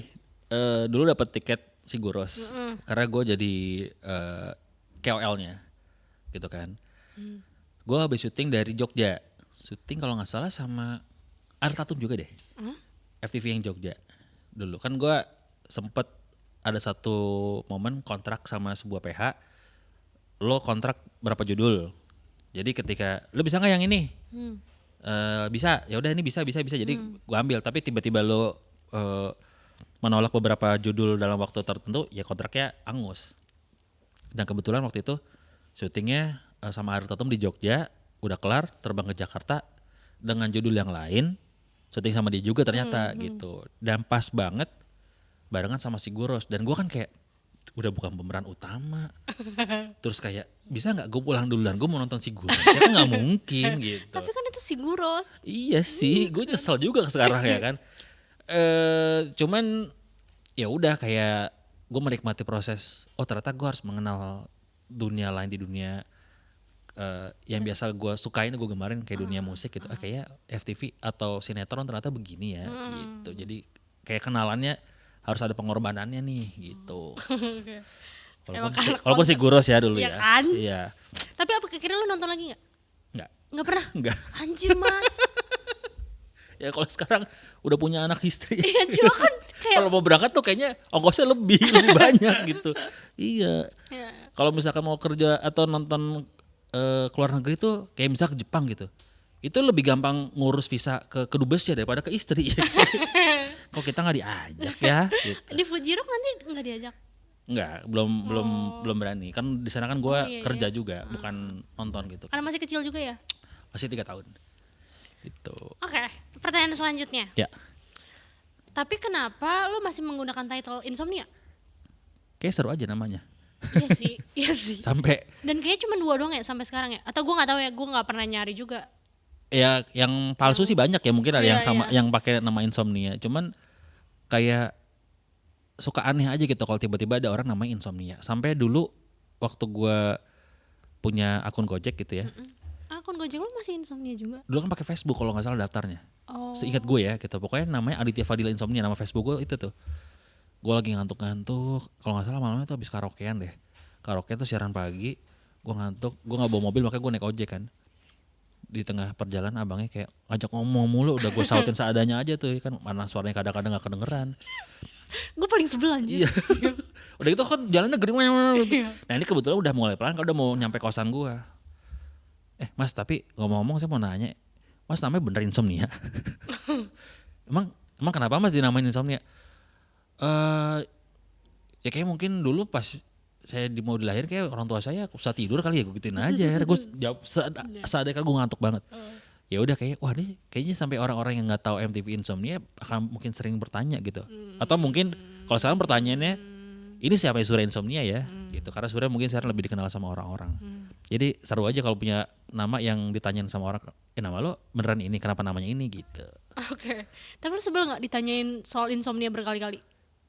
dulu dapat tiket Siguros karena gue jadi KOL-nya, gitu kan. Gue habis syuting dari Jogja, syuting kalau nggak salah sama Ariel Tatum juga deh. FTV yang Jogja. Dulu kan gue sempet ada satu momen kontrak sama sebuah PH, lo kontrak berapa judul. Jadi ketika lo bisa nggak yang ini? Bisa, ya udah ini bisa. Jadi gue ambil. Tapi tiba-tiba lo menolak beberapa judul dalam waktu tertentu, ya kontraknya angus. Dan kebetulan waktu itu syutingnya sama Ariel Tatum di Jogja, udah kelar, terbang ke Jakarta dengan judul yang lain, syuting sama dia juga ternyata gitu. Dan pas banget barengan sama Siguros, dan gue kan kayak udah bukan pemeran utama, terus kayak bisa nggak gue pulang duluan, gue mau nonton Siguros, ya kan nggak mungkin gitu. Tapi kan itu Siguros. Iya sih, gue nyesel juga sekarang ya kan. Cuman ya udah kayak gue menikmati proses. Oh ternyata gue harus mengenal dunia lain di dunia yang biasa gue sukain, gue gemarin kayak dunia musik gitu. Kayak FTV atau sinetron ternyata begini ya gitu. Jadi kayak kenalannya harus ada pengorbanannya nih gitu. Oke. Walaupun Siguros ya dulu Iya ya. kan? Iya. Tapi apa kira-kira lu nonton lagi nggak? Enggak. Nggak pernah? Enggak. Anjir Mas. Ya kalau sekarang udah punya anak istri. Iya cuma kan kayak. Kalau mau berangkat tuh kayaknya ongkosnya lebih banyak gitu. Iya. Ya. Kalau misalkan mau kerja atau nonton keluar negeri tuh kayak misalnya ke Jepang gitu. Itu lebih gampang ngurus visa ke kedubes ya daripada ke istri. Kok kita nggak diajak ya? Gitu. Di Fuji Rock nanti nggak diajak? Enggak, belum berani. Kan di sana kan gue iya, kerja juga, bukan nonton gitu. Karena masih kecil juga ya? Masih 3 tahun. Gitu. Oke, pertanyaan selanjutnya. Ya, Tapi kenapa lu masih menggunakan title Insomnia? kayak seru aja namanya. Iya sih, iya sih. Sampai Dan kayaknya cuma 2 doang ya sampai sekarang ya? Atau gue nggak tahu ya, gue nggak pernah nyari juga. ya yang palsu sih banyak ya, mungkin ada Iya, yang sama iya. yang pakai nama Insomnia. Cuman kayak suka aneh aja gitu kalau tiba-tiba ada orang namanya Insomnia. Sampai dulu waktu gue punya akun Gojek gitu ya. Akun Gojek lu masih Insomnia juga? Dulu kan pakai Facebook kalau nggak salah daftarnya. Oh. Seingat gue ya gitu. Pokoknya namanya Aditya Fadila Insomnia, nama Facebook gue itu tuh. Gue lagi ngantuk-ngantuk, kalau nggak salah malamnya tuh habis karaokean deh. Karaoke tuh siaran pagi, gue ngantuk, gue nggak bawa mobil makanya gue naik ojek kan. Di tengah perjalanan abangnya kayak ngajak ngomong mulu, udah gue sautin seadanya aja tuh kan, mana suaranya kadang-kadang nggak kedengeran. Gue paling sebel anjir. Iya. Udah gitu kan jalannya gede. Iya. Nah ini kebetulan udah mulai pelan, kalau udah mau nyampe kosan gue. Mas tapi ngomong-ngomong saya mau nanya, Mas namanya bener Insomnia? emang kenapa Mas dinamain Insomnia? Ya kayak mungkin dulu pas saya mau dilahir kayak orang tua saya susah tidur kali ya, gue gituin aja. Gue jawab seadanya gue ngantuk banget. Ya udah kayak wah deh kayaknya sampai orang-orang yang nggak tahu MTV Insomnia akan mungkin sering bertanya gitu. Atau mungkin kalau sekarang pertanyaannya ini siapa Surya Insomnia ya gitu, karena Surya mungkin sekarang lebih dikenal sama orang-orang. Jadi seru aja kalau punya nama yang ditanyain sama orang, nama lo beneran ini, kenapa namanya ini gitu. Oke. Tapi lu sebel nggak ditanyain soal insomnia berkali-kali?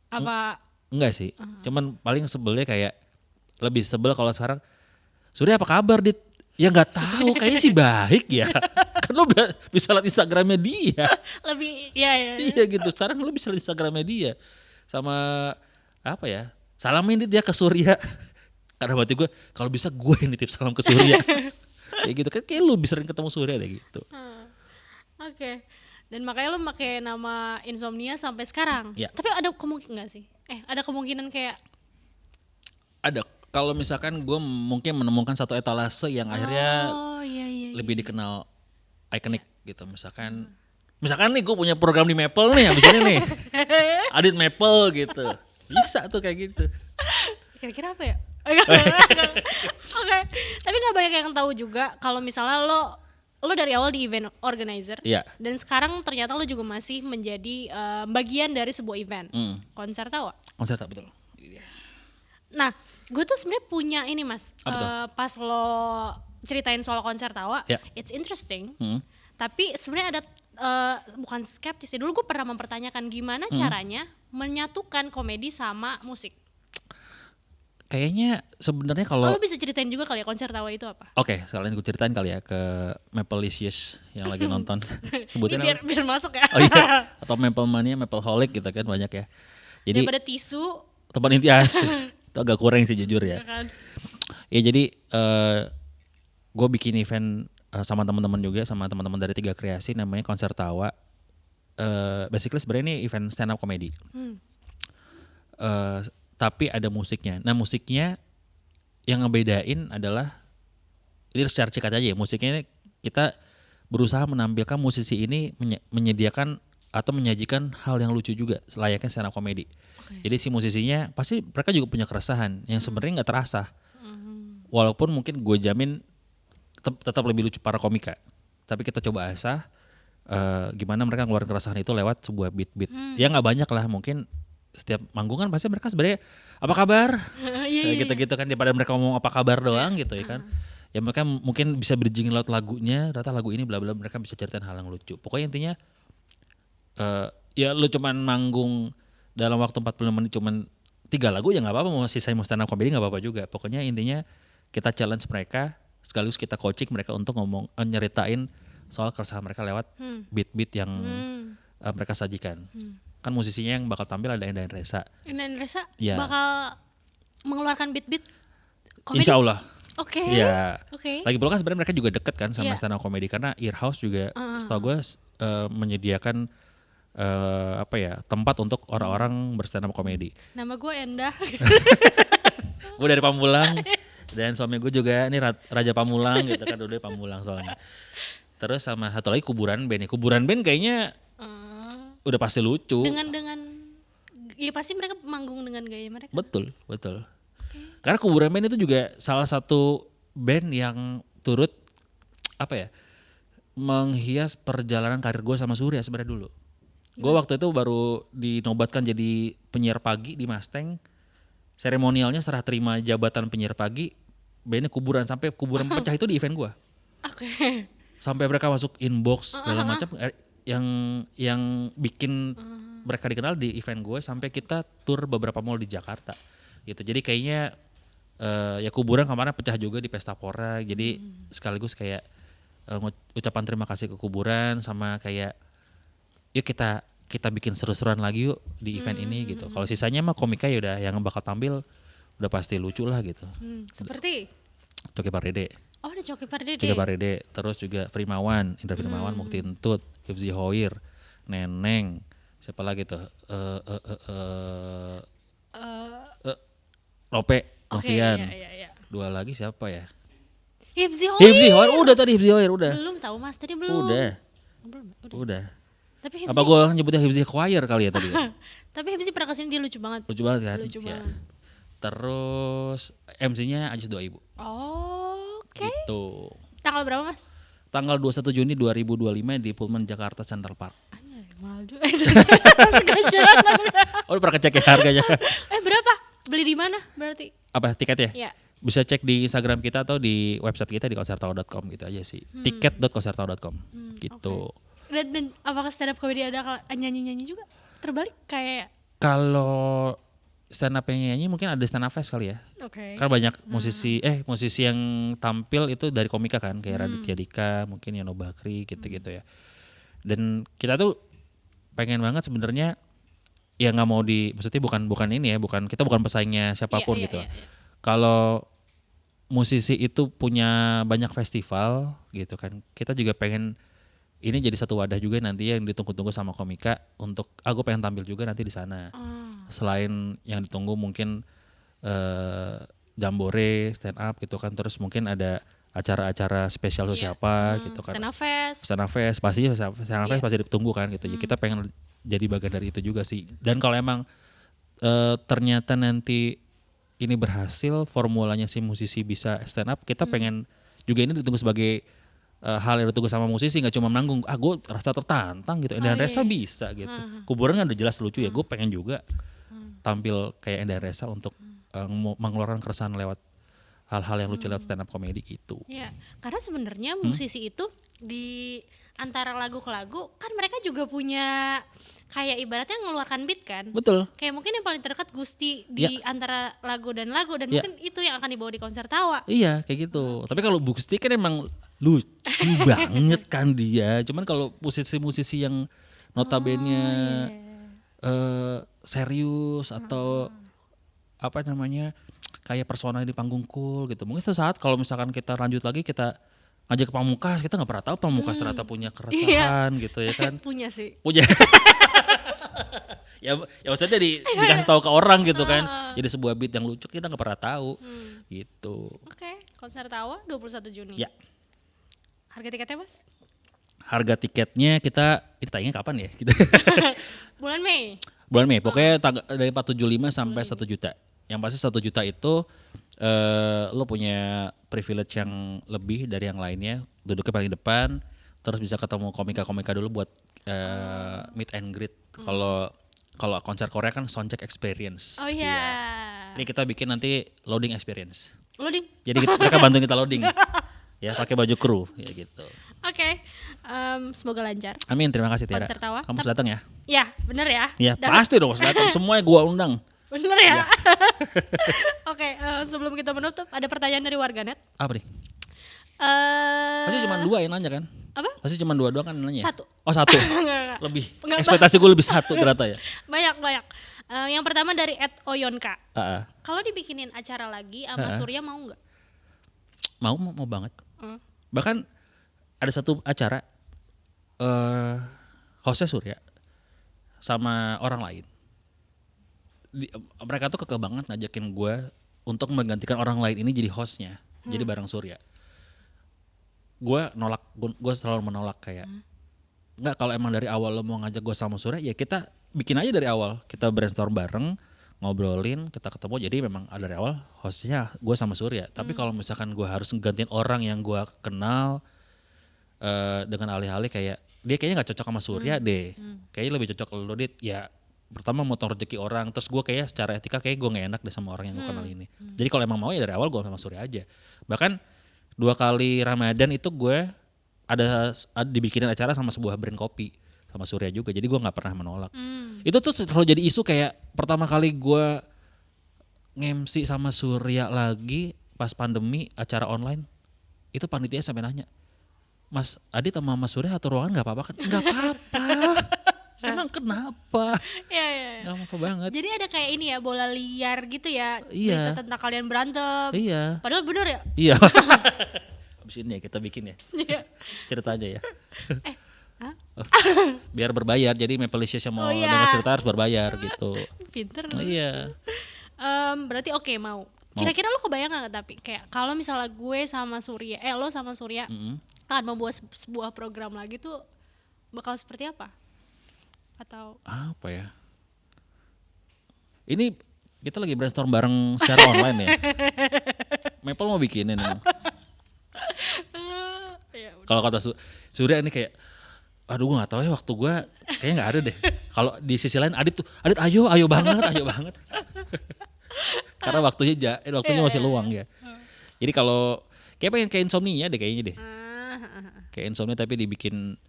Apa? Enggak sih, cuman paling sebelnya kayak lebih sebel kalau sekarang Surya apa kabar Dit? Ya nggak tahu, kayaknya sih baik ya. Kan lo bisa lihat Instagramnya dia. Lebih, ya. Iya gitu, sekarang lo bisa lihat Instagramnya dia. Sama apa ya, salamin Dit ya ke Surya. Karena berarti gue, kalau bisa gue yang nitip salam ke Surya. Kayak gitu kan, kayak lu bisa sering ketemu Surya deh gitu. Oke. Dan makanya lu pakai nama Insomnia sampai sekarang. Ya. Tapi ada kemungkinan nggak sih? Ada kemungkinan kayak Ada, kalau misalkan gue mungkin menemukan satu etalase yang akhirnya iya. lebih dikenal ikonik gitu. Misalkan nih gue punya program di Maple nih, abis ini nih Adit Maple gitu, bisa tuh kayak gitu. Kira-kira apa ya? Oke. Tapi nggak banyak yang tahu juga kalau misalnya lo dari awal di event organizer. Iya. Dan sekarang ternyata lo juga masih menjadi bagian dari sebuah event. Konser Tawa. Konser tak betul. Nah, gue tuh sebenarnya punya ini Mas. Apa tuh? Pas lo ceritain soal Konser Tawa, Ya. it's interesting. Tapi sebenarnya ada bukan skeptis ya. Dulu gue pernah mempertanyakan gimana caranya menyatukan komedi sama musik. Kayaknya sebenarnya Oh, kalau lu bisa ceritain juga kali ya konser tawa itu apa? oke, sekalian gue ceritain kali ya ke Mapleicious yang lagi nonton. Ini Sebutin biar masuk ya. oh iya, atau Maple Mania, Maple Holic gitu kan banyak ya. Jadi Daripada tisu tempat intias itu agak kurang sih jujur ya ya. kan. Ya jadi gue bikin event sama teman-teman juga, sama teman-teman dari Tiga Kreasi, namanya Konser Tawa. Basically sebenarnya ini event stand up comedy. Tapi ada musiknya. Nah musiknya yang ngebedain adalah ini secara singkat aja ya, musiknya ini kita berusaha menampilkan musisi ini menyediakan atau menyajikan hal yang lucu juga selayaknya stand up comedy. Jadi si musisinya pasti mereka juga punya keresahan yang sebenarnya nggak terasa. Walaupun mungkin gue jamin tetap lebih lucu para komika. Tapi kita coba asah gimana mereka ngeluarin keresahan itu lewat sebuah beat-beat. Ya nggak banyak lah, mungkin setiap manggung kan pasti mereka sebenarnya apa kabar? Iya. Gitu-gitu kan, daripada mereka ngomong apa kabar doang gitu ya kan. Ya mereka mungkin bisa bridging lewat lagunya, ternyata lagu ini bla bla, mereka bisa ceritain hal yang lucu. Pokoknya intinya ya lu cuman manggung dalam waktu 45 menit cuman 3 lagu ya nggak apa-apa, mau sisanya mau stand up comedy nggak apa-apa juga. Pokoknya intinya kita challenge mereka, sekaligus kita coaching mereka untuk nyeritain soal keresahan mereka lewat beat-beat yang mereka sajikan. Kan musisinya yang bakal tampil ada Endahan Resa. Endahan Resa Ya. bakal mengeluarkan beat-beat komedi. Insya Allah. Oke. Ya. Oke. Lagi pula kan sebenarnya mereka juga deket kan sama Iya. stand up comedy, karena Earhouse juga setahu gue menyediakan apa ya, tempat untuk orang-orang berstand up comedy. Nama gue Endah. Gue dari Pamulang dan suami gue juga ini Raja Pamulang gitu kan, dulu Pamulang soalnya. Terus sama satu lagi Kuburan Band. Kuburan Band kayaknya udah pasti lucu. dengan ya pasti mereka manggung dengan gaya mereka. Betul. Karena Kuburan Band itu juga salah satu band yang turut apa ya, menghias perjalanan karir gue sama Surya sebenarnya dulu. Gue waktu itu baru dinobatkan jadi penyiar pagi di Mustang. Seremonialnya serah terima jabatan penyiar pagi, bandnya Kuburan, sampai Kuburan pecah itu di event gue. Oke. Sampai mereka masuk inbox segala macam, yang bikin mereka dikenal di event gue, sampai kita tur beberapa mall di Jakarta gitu. Jadi kayaknya ya Kuburan kemarin pecah juga di Pesta Pora, jadi sekaligus kayak ucapan terima kasih ke Kuburan, sama kayak yuk kita bikin seru-seruan lagi yuk di event ini gitu. Kalau sisanya mah komika ya udah yang bakal tampil udah pasti lucu lah gitu. Seperti Coki Pardede. oh ada Coki Pardede. Coki Pardede, terus juga Frimawan, Indra Frimawan, Mukti Entut, Hifzi Hoir, Neneng, siapa lagi tuh? Lope, Oke, Novian. iya. Dua lagi siapa ya? Hifzi Hoir. Hifzi Hoir, udah tadi Hifzi Hoir udah. Belum tahu Mas, tadi belum. Belum. Udah. Tapi Hifzi, Apa gue nyebutnya Hifzi Choir kali ya tadi ya? tapi Hifzi pernah kesini, dia lucu banget. Lucu banget kan? Lucu Ya. banget. Terus MC-nya Ajis 2000. Oke. Gitu. Tanggal berapa Mas? Tanggal 21 Juni 2025 di Pullman Jakarta Central Park. Anjay, mahal juga. Gajaran. Oh, udah pernah ngecek ya harganya? Berapa? Beli di mana berarti? Apa tiketnya? Iya. Bisa cek di Instagram kita atau di website kita di konsertawa.com gitu aja sih. Tiket.konsertawa.com gitu. Dan apakah stand up comedy ada nyanyi-nyanyi juga? Terbalik kayak Kalau stand up yang nyanyi mungkin ada stand up fest kali ya. oke. Kan banyak musisi yang tampil itu dari komika kan, kayak Raditya Dika, mungkin Yono Bakri gitu-gitu ya. Dan kita tuh pengen banget sebenarnya, ya nggak mau maksudnya bukan ini ya, kita bukan pesaingnya siapapun Iya, gitu. iya. Kalau musisi itu punya banyak festival gitu kan, kita juga pengen ini jadi satu wadah juga nanti yang ditunggu-tunggu sama komika untuk aku pengen tampil juga nanti di sana. Selain yang ditunggu mungkin jambore, stand up gitu kan, terus mungkin ada acara-acara spesial siapa gitu kan. Stand up fest. Stand up fest pasti ditunggu kan gitu. Ya, kita pengen jadi bagian dari itu juga sih. Dan kalau emang ternyata nanti ini berhasil, formulanya si musisi bisa stand up, kita pengen juga ini ditunggu sebagai hal yang ditunggu sama musisi, nggak cuma nanggung. Gue rasa tertantang gitu. Endahan Resa bisa gitu. Kuburan kan udah jelas lucu ya. Gue pengen juga tampil kayak Endahan Resa untuk mengeluarkan keresahan lewat hal-hal yang lucu lewat stand up comedy gitu. Ya, karena sebenarnya musisi itu di antara lagu ke lagu kan mereka juga punya kayak ibaratnya ngeluarkan beat kan. Betul. Kayak mungkin yang paling terdekat Gusti di antara lagu dan lagu, dan mungkin itu yang akan dibawa di konser Tawa. Iya kayak gitu. Tapi kalau Gusti kan emang lucu banget kan dia. Cuman kalau musisi-musisi yang notabene serius atau apa namanya kayak persona di panggung cool gitu. Mungkin suatu saat kalau misalkan kita lanjut lagi kita ngajak ke Pamungkas, kita nggak pernah tahu Pamungkas ternyata punya keresahan gitu ya kan. Punya sih. Punya. ya maksudnya dikasih tahu ke orang gitu kan. Jadi sebuah beat yang lucu kita nggak pernah tahu gitu. Oke, konser Tawa 21 Juni. Ya. Harga tiketnya Mas? Harga tiketnya kita ini tayangnya kapan ya? Kita Bulan Mei. bulan Mei. Pokoknya dari 475 sampai 1 juta. Yang pasti 1 juta itu lo punya privilege yang lebih dari yang lainnya. Duduknya paling depan, terus bisa ketemu komika-komika dulu buat meet and greet. Kalau konser Korea kan soundcheck experience. Oh iya. Ini kita bikin nanti loading experience. Loading. Jadi mereka bantuin kita loading. Ya, pakai baju kru ya gitu. Oke. Semoga lancar. Amin, terima kasih Tiara. Konser Tawa. Kamu harus datang ya? Ya, bener ya. Ya, pasti dong harus datang. Semuanya gua undang. Bener ya. Oke, sebelum kita menutup ada pertanyaan dari warganet. Apa nih? Eh Pasti cuma 2 yang nanya kan? apa? Pasti cuma 2 doang kan yang nanya? 1. Oh 1. Enggak. Lebih. Enggak, Ekspektasi gue lebih 1 ternyata ya. Banyak. Yang pertama dari @oyonka. Heeh. Kalau dibikinin acara lagi sama Surya mau nggak? Mau banget. Bahkan ada satu acara hostnya Surya sama orang lain. Mereka tuh kekeh banget ngajakin gue untuk menggantikan orang lain ini jadi hostnya, jadi bareng Surya. Gue selalu menolak kayak, nggak, kalau emang dari awal lo mau ngajak gue sama Surya, ya kita bikin aja dari awal, kita brainstorm bareng, ngobrolin, kita ketemu, jadi memang dari awal hostnya gue sama Surya. Tapi kalau misalkan gue harus nggantiin orang yang gue kenal dengan alih-alih kayak dia kayaknya nggak cocok sama Surya deh, kayaknya lebih cocok lo Dit, ya pertama motong rezeki orang, terus gue kayak secara etika kayak gue nggak enak deh sama orang yang gue kenal ini. Jadi kalau emang mau ya dari awal gue sama Surya aja. Bahkan 2 kali Ramadan itu gue ada dibikinin acara sama sebuah brand kopi sama Surya juga, jadi gue nggak pernah menolak. Itu tuh selalu jadi isu kayak pertama kali gue nge-MC sama Surya lagi pas pandemi acara online, itu panitia sampai nanya, Mas Adit sama Mas Surya atur ruangan nggak apa-apa kan? Nggak apa-apa. Emang kenapa? Iya. Gak apa-apa banget. Jadi ada kayak ini ya, bola liar gitu ya. Iya. Berita tentang kalian berantem. Iya. Padahal bener ya. Iya. Abis ini ya kita bikin ya. Iya. Ceritanya ya. Biar berbayar, jadi Maple Licious yang mau Oh, iya. dengar cerita harus berbayar gitu. Pinter. Iya. Berarti oke, mau. Kira-kira lo kebayang gak tapi kayak kalau misalnya gue sama Surya, lo sama Surya kan membuat sebuah program lagi tuh bakal seperti apa? Atau Apa ya? Ini kita lagi brainstorm bareng secara online ya. Maple mau bikinin emang. ya udah. Kalau kata Surya ini kayak, aduh gue nggak tahu ya, waktu gue kayaknya nggak ada deh. Kalau di sisi lain Adit ayo banget. Karena waktunya masih luang ya. Jadi kalau kayak pengen kayak Insomnia deh kayaknya deh. Kayak Insomnia tapi dibikin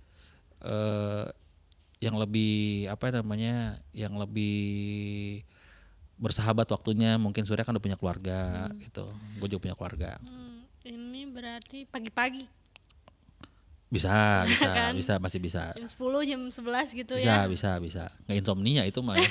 yang lebih yang lebih bersahabat waktunya. Mungkin Surya kan udah punya keluarga gitu, gue juga punya keluarga. Ini berarti pagi-pagi Bisa, Kan? masih bisa. jam 10, jam 11 gitu Bisa, ya. bisa. Nggak insomnia itu mah.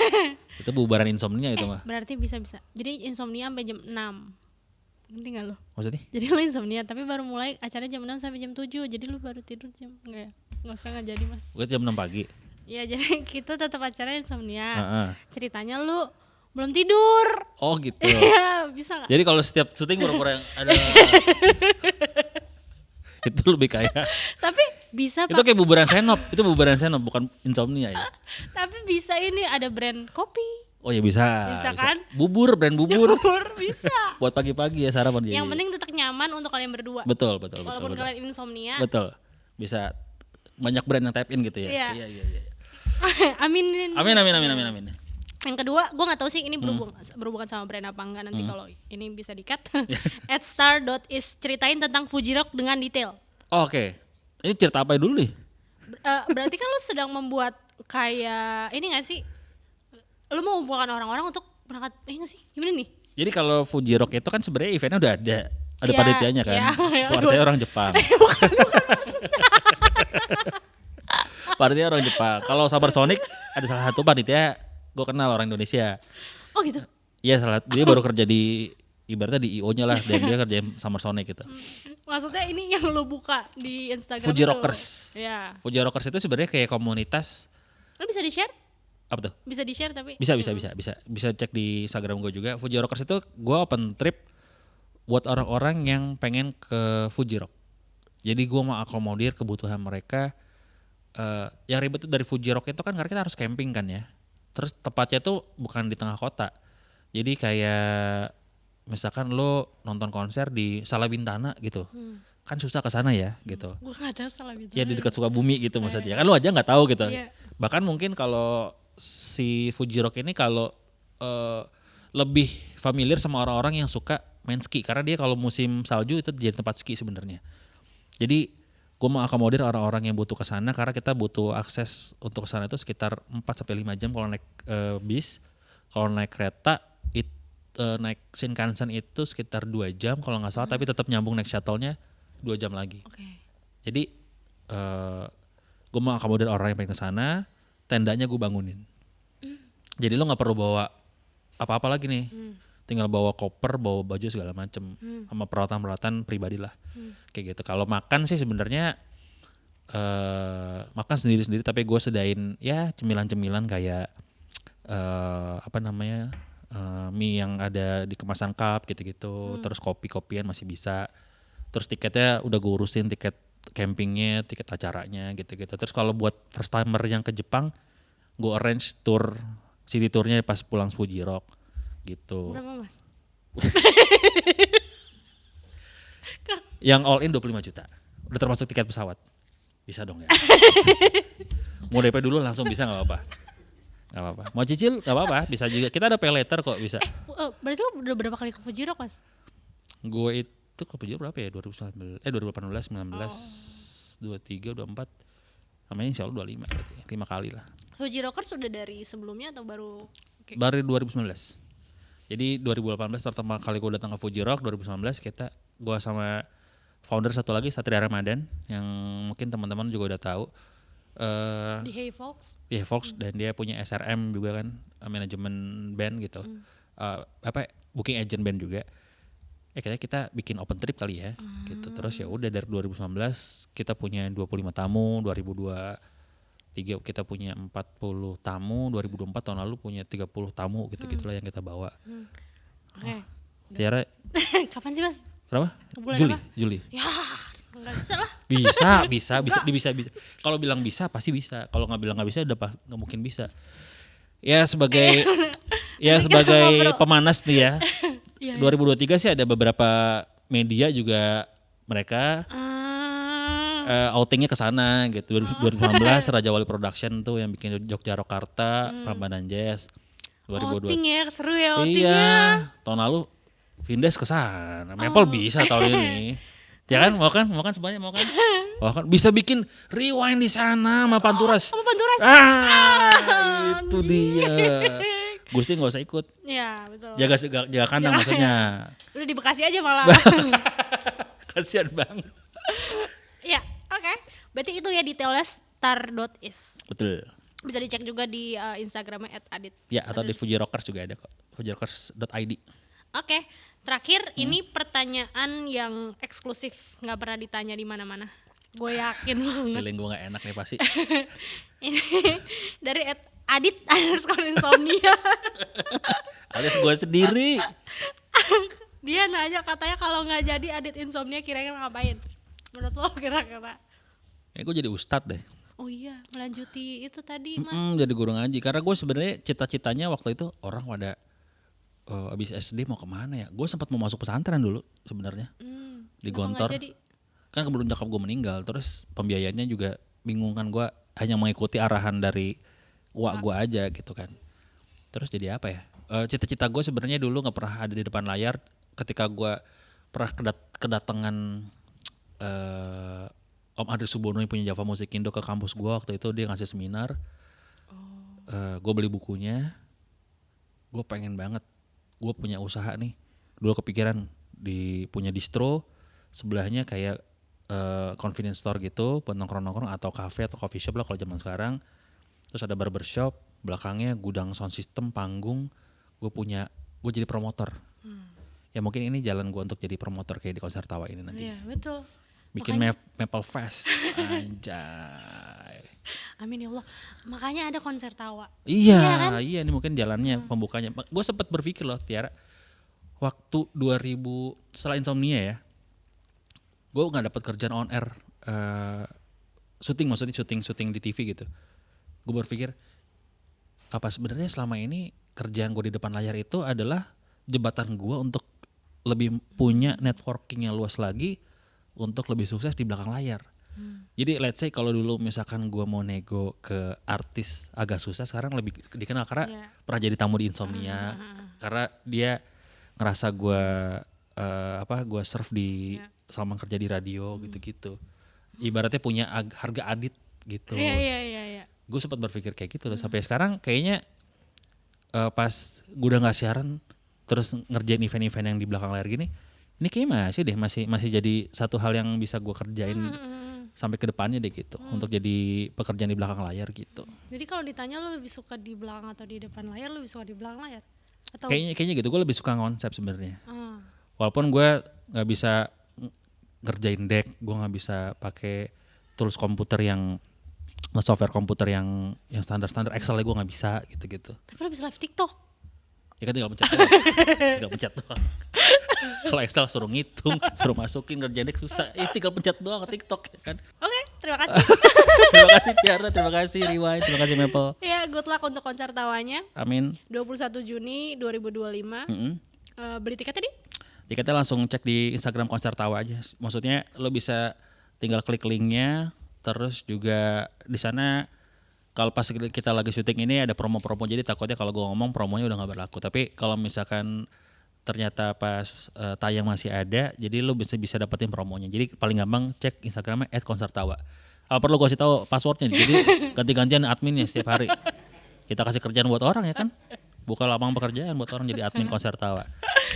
Itu bubaran insomnia itu mah. Berarti bisa. Jadi insomnia sampai jam 6. Ngerti gak lo? Maksudnya? Jadi lo insomnia tapi baru mulai acaranya jam 6 sampai jam 7. Jadi lo baru tidur jam enggak ya? Enggak usah, enggak jadi, Mas. Gue jam 6 pagi. Ya jadi kita tetap acara insomnia. Heeh. Ceritanya lu belum tidur. Oh gitu. Iya, bisa gak? Jadi kalau setiap syuting pura-pura yang ada itu lebih kayak Tapi bisa itu Pak. kayak bubaran senop, bukan insomnia ya. Tapi bisa ini ada brand kopi. Oh ya bisa. Bisa kan? Brand bubur. Bisa. Buat pagi-pagi ya sarapan. Yang Iya. penting tetap nyaman untuk kalian berdua. Betul. Walaupun kalian insomnia. Betul. Bisa banyak brand yang tap in gitu ya. Iya. Iya. Aminin. Amin. Yang kedua, gue nggak tahu sih ini berhubungan sama brand apa enggak, nanti kalau ini bisa di-cut. @star.is ceritain tentang Fuji Rock dengan detail. Oke. Ini cerita apa dulu nih? Berarti kan lu sedang membuat kayak ini gak sih? Lu mau mengumpulkan orang-orang untuk berangkat ini gak sih? Gimana nih? Jadi kalau Fuji Rock itu kan sebenarnya eventnya udah ada Iya, panitianya kan. iya. Panitianya orang Jepang. Panitia orang Jepang. Kalau Summer Sonic ada salah satu panitia gue kenal orang Indonesia. Oh gitu. Iya dia baru kerja di ibaratnya di IO-nya lah dan dia kerjain Summer Sonic gitu. Maksudnya ini yang lu buka di Instagram Fuji lu. Rockers. Iya. Fuji Rockers itu sebenarnya kayak komunitas Lu bisa di-share? apa tuh? Bisa di-share tapi Bisa cek di Instagram gue juga. Fuji Rockers itu gue open trip buat orang-orang yang pengen ke Fuji Rock. Jadi gue mau akomodir kebutuhan mereka. Yang ribet tuh dari Fuji Rock itu kan karena kita harus camping kan ya. Terus tepatnya tuh bukan di tengah kota. Jadi kayak misalkan lo nonton konser di Salabintana gitu. Kan susah ke sana ya gitu. Gue gak ada salah gitu. Ya di dekat Sukabumi gitu maksudnya. Kan lo aja nggak tahu gitu. Iya. Bahkan mungkin kalau si Fuji Rock ini kalau lebih familiar sama orang-orang yang suka main ski karena dia kalau musim salju itu jadi tempat ski sebenarnya. Jadi gue mau akomodir orang-orang yang butuh ke sana karena kita butuh akses untuk ke sana itu sekitar 4 sampai 5 jam kalau naik bis. Kalau naik kereta naik Shinkansen itu sekitar 2 jam kalau nggak salah tapi tetap nyambung naik shuttle-nya 2 jam lagi. Oke. Jadi gue mau akomodir orang yang pengen ke sana, tendanya gue bangunin. Jadi lo nggak perlu bawa apa-apa lagi nih, tinggal bawa koper, bawa baju segala macem, sama peralatan-peralatan pribadi lah, kayak gitu. Kalau makan sih sebenarnya makan sendiri-sendiri, tapi gue sedain ya cemilan-cemilan kayak mie yang ada di kemasan cup gitu-gitu, terus kopi-kopian masih bisa. Terus tiketnya udah gue urusin, tiket campingnya, tiket acaranya gitu-gitu. Terus kalau buat first timer yang ke Jepang, gue arrange tour, city tournya pas pulang Fuji Rock gitu. Berapa mas? Yang all in 25 juta. Udah termasuk tiket pesawat. Bisa dong ya. Mau DP dulu langsung bisa gak apa-apa. Gak apa-apa. Mau cicil gak apa-apa, bisa juga. Kita ada pay later kok bisa. Berarti lu udah berapa kali ke Fuji Rock mas? Gue itu ke Fuji Rock berapa ya? 2018, 19, 23, 24. Namanya insya Allah 25 berarti. 5 kali lah. Fuji Rockers sudah dari sebelumnya atau baru? Baru 2019. Jadi 2018 pertama kali gue datang ke Fuji Rock, 2019 gue sama founder satu lagi Satria Ramadan yang mungkin teman-teman juga udah tahu. Di Hey Folks? Di Hey Folks dan dia punya SRM juga kan, manajemen band gitu. Booking agent band juga. Kayaknya kita bikin open trip kali ya, gitu. Terus ya udah dari 2019 kita punya 25 tamu, 2023 kita punya 40 tamu, 2024 tahun lalu punya 30 tamu gitu-gitulah yang kita bawa. Oke. Tiara Kapan sih mas? berapa? Bulan Juli. Ya nggak bisa lah. Bisa. Kalau bilang bisa pasti bisa. Kalau nggak bilang nggak bisa udah nggak mungkin bisa. Ya sebagai pemanas nih ya. 2023 sih ada beberapa media juga mereka outingnya ke sana gitu. 2019 Raja Wali Production tuh yang bikin Jogja Rokarta, Prambanan Jazz. 2022. Outing ya, seru ya outingnya. Iya, tahun lalu Vindes ke sana. Maple bisa tahun ini. Ya kan, mau kan semuanya mau kan? Bisa bikin rewind di sana sama Panturas. Sama Panturas. Itu dia. Gusti nggak usah ikut. Iya betul. Jaga kandang maksudnya. Udah di Bekasi aja malah. Kasian banget. Iya, oke. Berarti itu ya detailnya star.is. Betul. Bisa dicek juga di Instagramnya @adit. Ya atau di Fuji Rockers juga ada kok. fujirockers.id. Oke, terakhir ini pertanyaan yang eksklusif, nggak pernah ditanya di mana-mana. Gue yakin banget. Feeling gue nggak enak nih pasti. Ini dari @adit_insomnia. Alias gue sendiri. Dia nanya katanya kalau nggak jadi Adit Insomnia kira-kira ngapain? Menurut lo kira-kira? Gue jadi ustadz deh. Oh iya, melanjuti itu tadi mas. Jadi guru ngaji. Karena gue sebenarnya cita-citanya waktu itu orang pada abis SD mau kemana ya? Gue sempat mau masuk pesantren dulu sebenarnya di Gontor. Kan kebelum nyokap gue meninggal, terus pembiayaannya juga bingung kan, gue hanya mengikuti arahan dari wak gue aja gitu kan. Terus jadi apa ya? Cita-cita gue sebenarnya dulu nggak pernah ada di depan layar. Ketika gue pernah kedatangan Om Adri Subono yang punya Java Musik Indo ke kampus gue waktu itu, dia ngasih seminar. gue beli bukunya, gue pengen banget, gue punya usaha nih. Dulu kepikiran punya distro, sebelahnya kayak convenience store gitu, buat nongkrong-nongkrong atau cafe atau coffee shop lah kalau zaman sekarang. Terus ada barbershop, belakangnya gudang sound system, panggung. Gue jadi promotor. Ya mungkin ini jalan gue untuk jadi promotor kayak di Konser Tawa ini nanti. Iya, betul. Bikin Makanya- Maple Fest, anjay. Amin ya Allah. Makanya ada konser tawa. Iya, Iya kan? iya ini mungkin jalannya pembukanya. Gue sempat berpikir loh Tiara, waktu 2000 setelah Insomnia ya, gue nggak dapat kerjaan on air, syuting maksudnya syuting di TV gitu. Gue berpikir apa sebenarnya selama ini kerjaan gue di depan layar itu adalah jembatan gue untuk lebih punya networking yang luas lagi untuk lebih sukses di belakang layar. Jadi let's say kalau dulu misalkan gue mau nego ke artis agak susah, sekarang lebih dikenal karena Iya. pernah jadi tamu di Insomnia, karena dia ngerasa gue serve di selama kerja di radio gitu-gitu. Ibaratnya punya harga adit gitu. Iya. Gue sempat berpikir kayak gitu loh. Sampai sekarang kayaknya pas gue udah nggak siaran terus ngerjain event-event yang di belakang layar gini, ini kayaknya masih jadi satu hal yang bisa gue kerjain sampai ke depannya deh gitu, untuk jadi pekerjaan di belakang layar gitu. Jadi kalau ditanya lo lebih suka di belakang atau di depan layar, lo lebih suka di belakang layar? Atau Kayaknya gitu, gue lebih suka konsep sebenarnya. Ah. Walaupun gue nggak bisa ngerjain deck, gue nggak bisa pakai tools komputer software komputer yang standar Excel gue nggak bisa gitu. Tapi lo bisa live TikTok. Ya kan tinggal pencet doang. Kalau Excel suruh ngitung, suruh masukin, ngerjain deck susah. Tinggal pencet doang ke TikTok ya kan. Oke, terima kasih. Terima kasih Tiara, terima kasih Rewind, terima kasih Maple. Ya, good luck untuk konser tawanya. Amin. 21 Juni 2025. Beli tiket tadi? Tiketnya langsung cek di Instagram Konser Tawa aja. Maksudnya lo bisa tinggal klik linknya, terus juga di sana kalau pas kita lagi syuting ini ada promo-promo, jadi takutnya kalau gue ngomong promonya udah nggak berlaku. Tapi kalau misalkan ternyata pas tayang masih ada, jadi lo bisa dapetin promonya. Jadi paling gampang cek Instagramnya @konsertawa. Kalau perlu gue kasih tahu passwordnya, jadi ganti-gantian adminnya setiap hari. Kita kasih kerjaan buat orang ya kan, buka lapangan pekerjaan buat orang jadi admin Konser Tawa.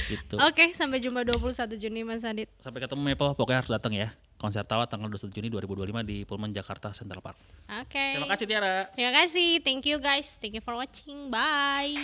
Gitu. Oke, sampai jumpa 21 Juni Mas Adit. Sampai ketemu Maple, pokoknya harus datang ya. Konser Tawa tanggal 21 Juni 2025 di Pullman Jakarta Central Park. Oke. Terima kasih Tiara. Terima kasih. Thank you guys. Thank you for watching. Bye.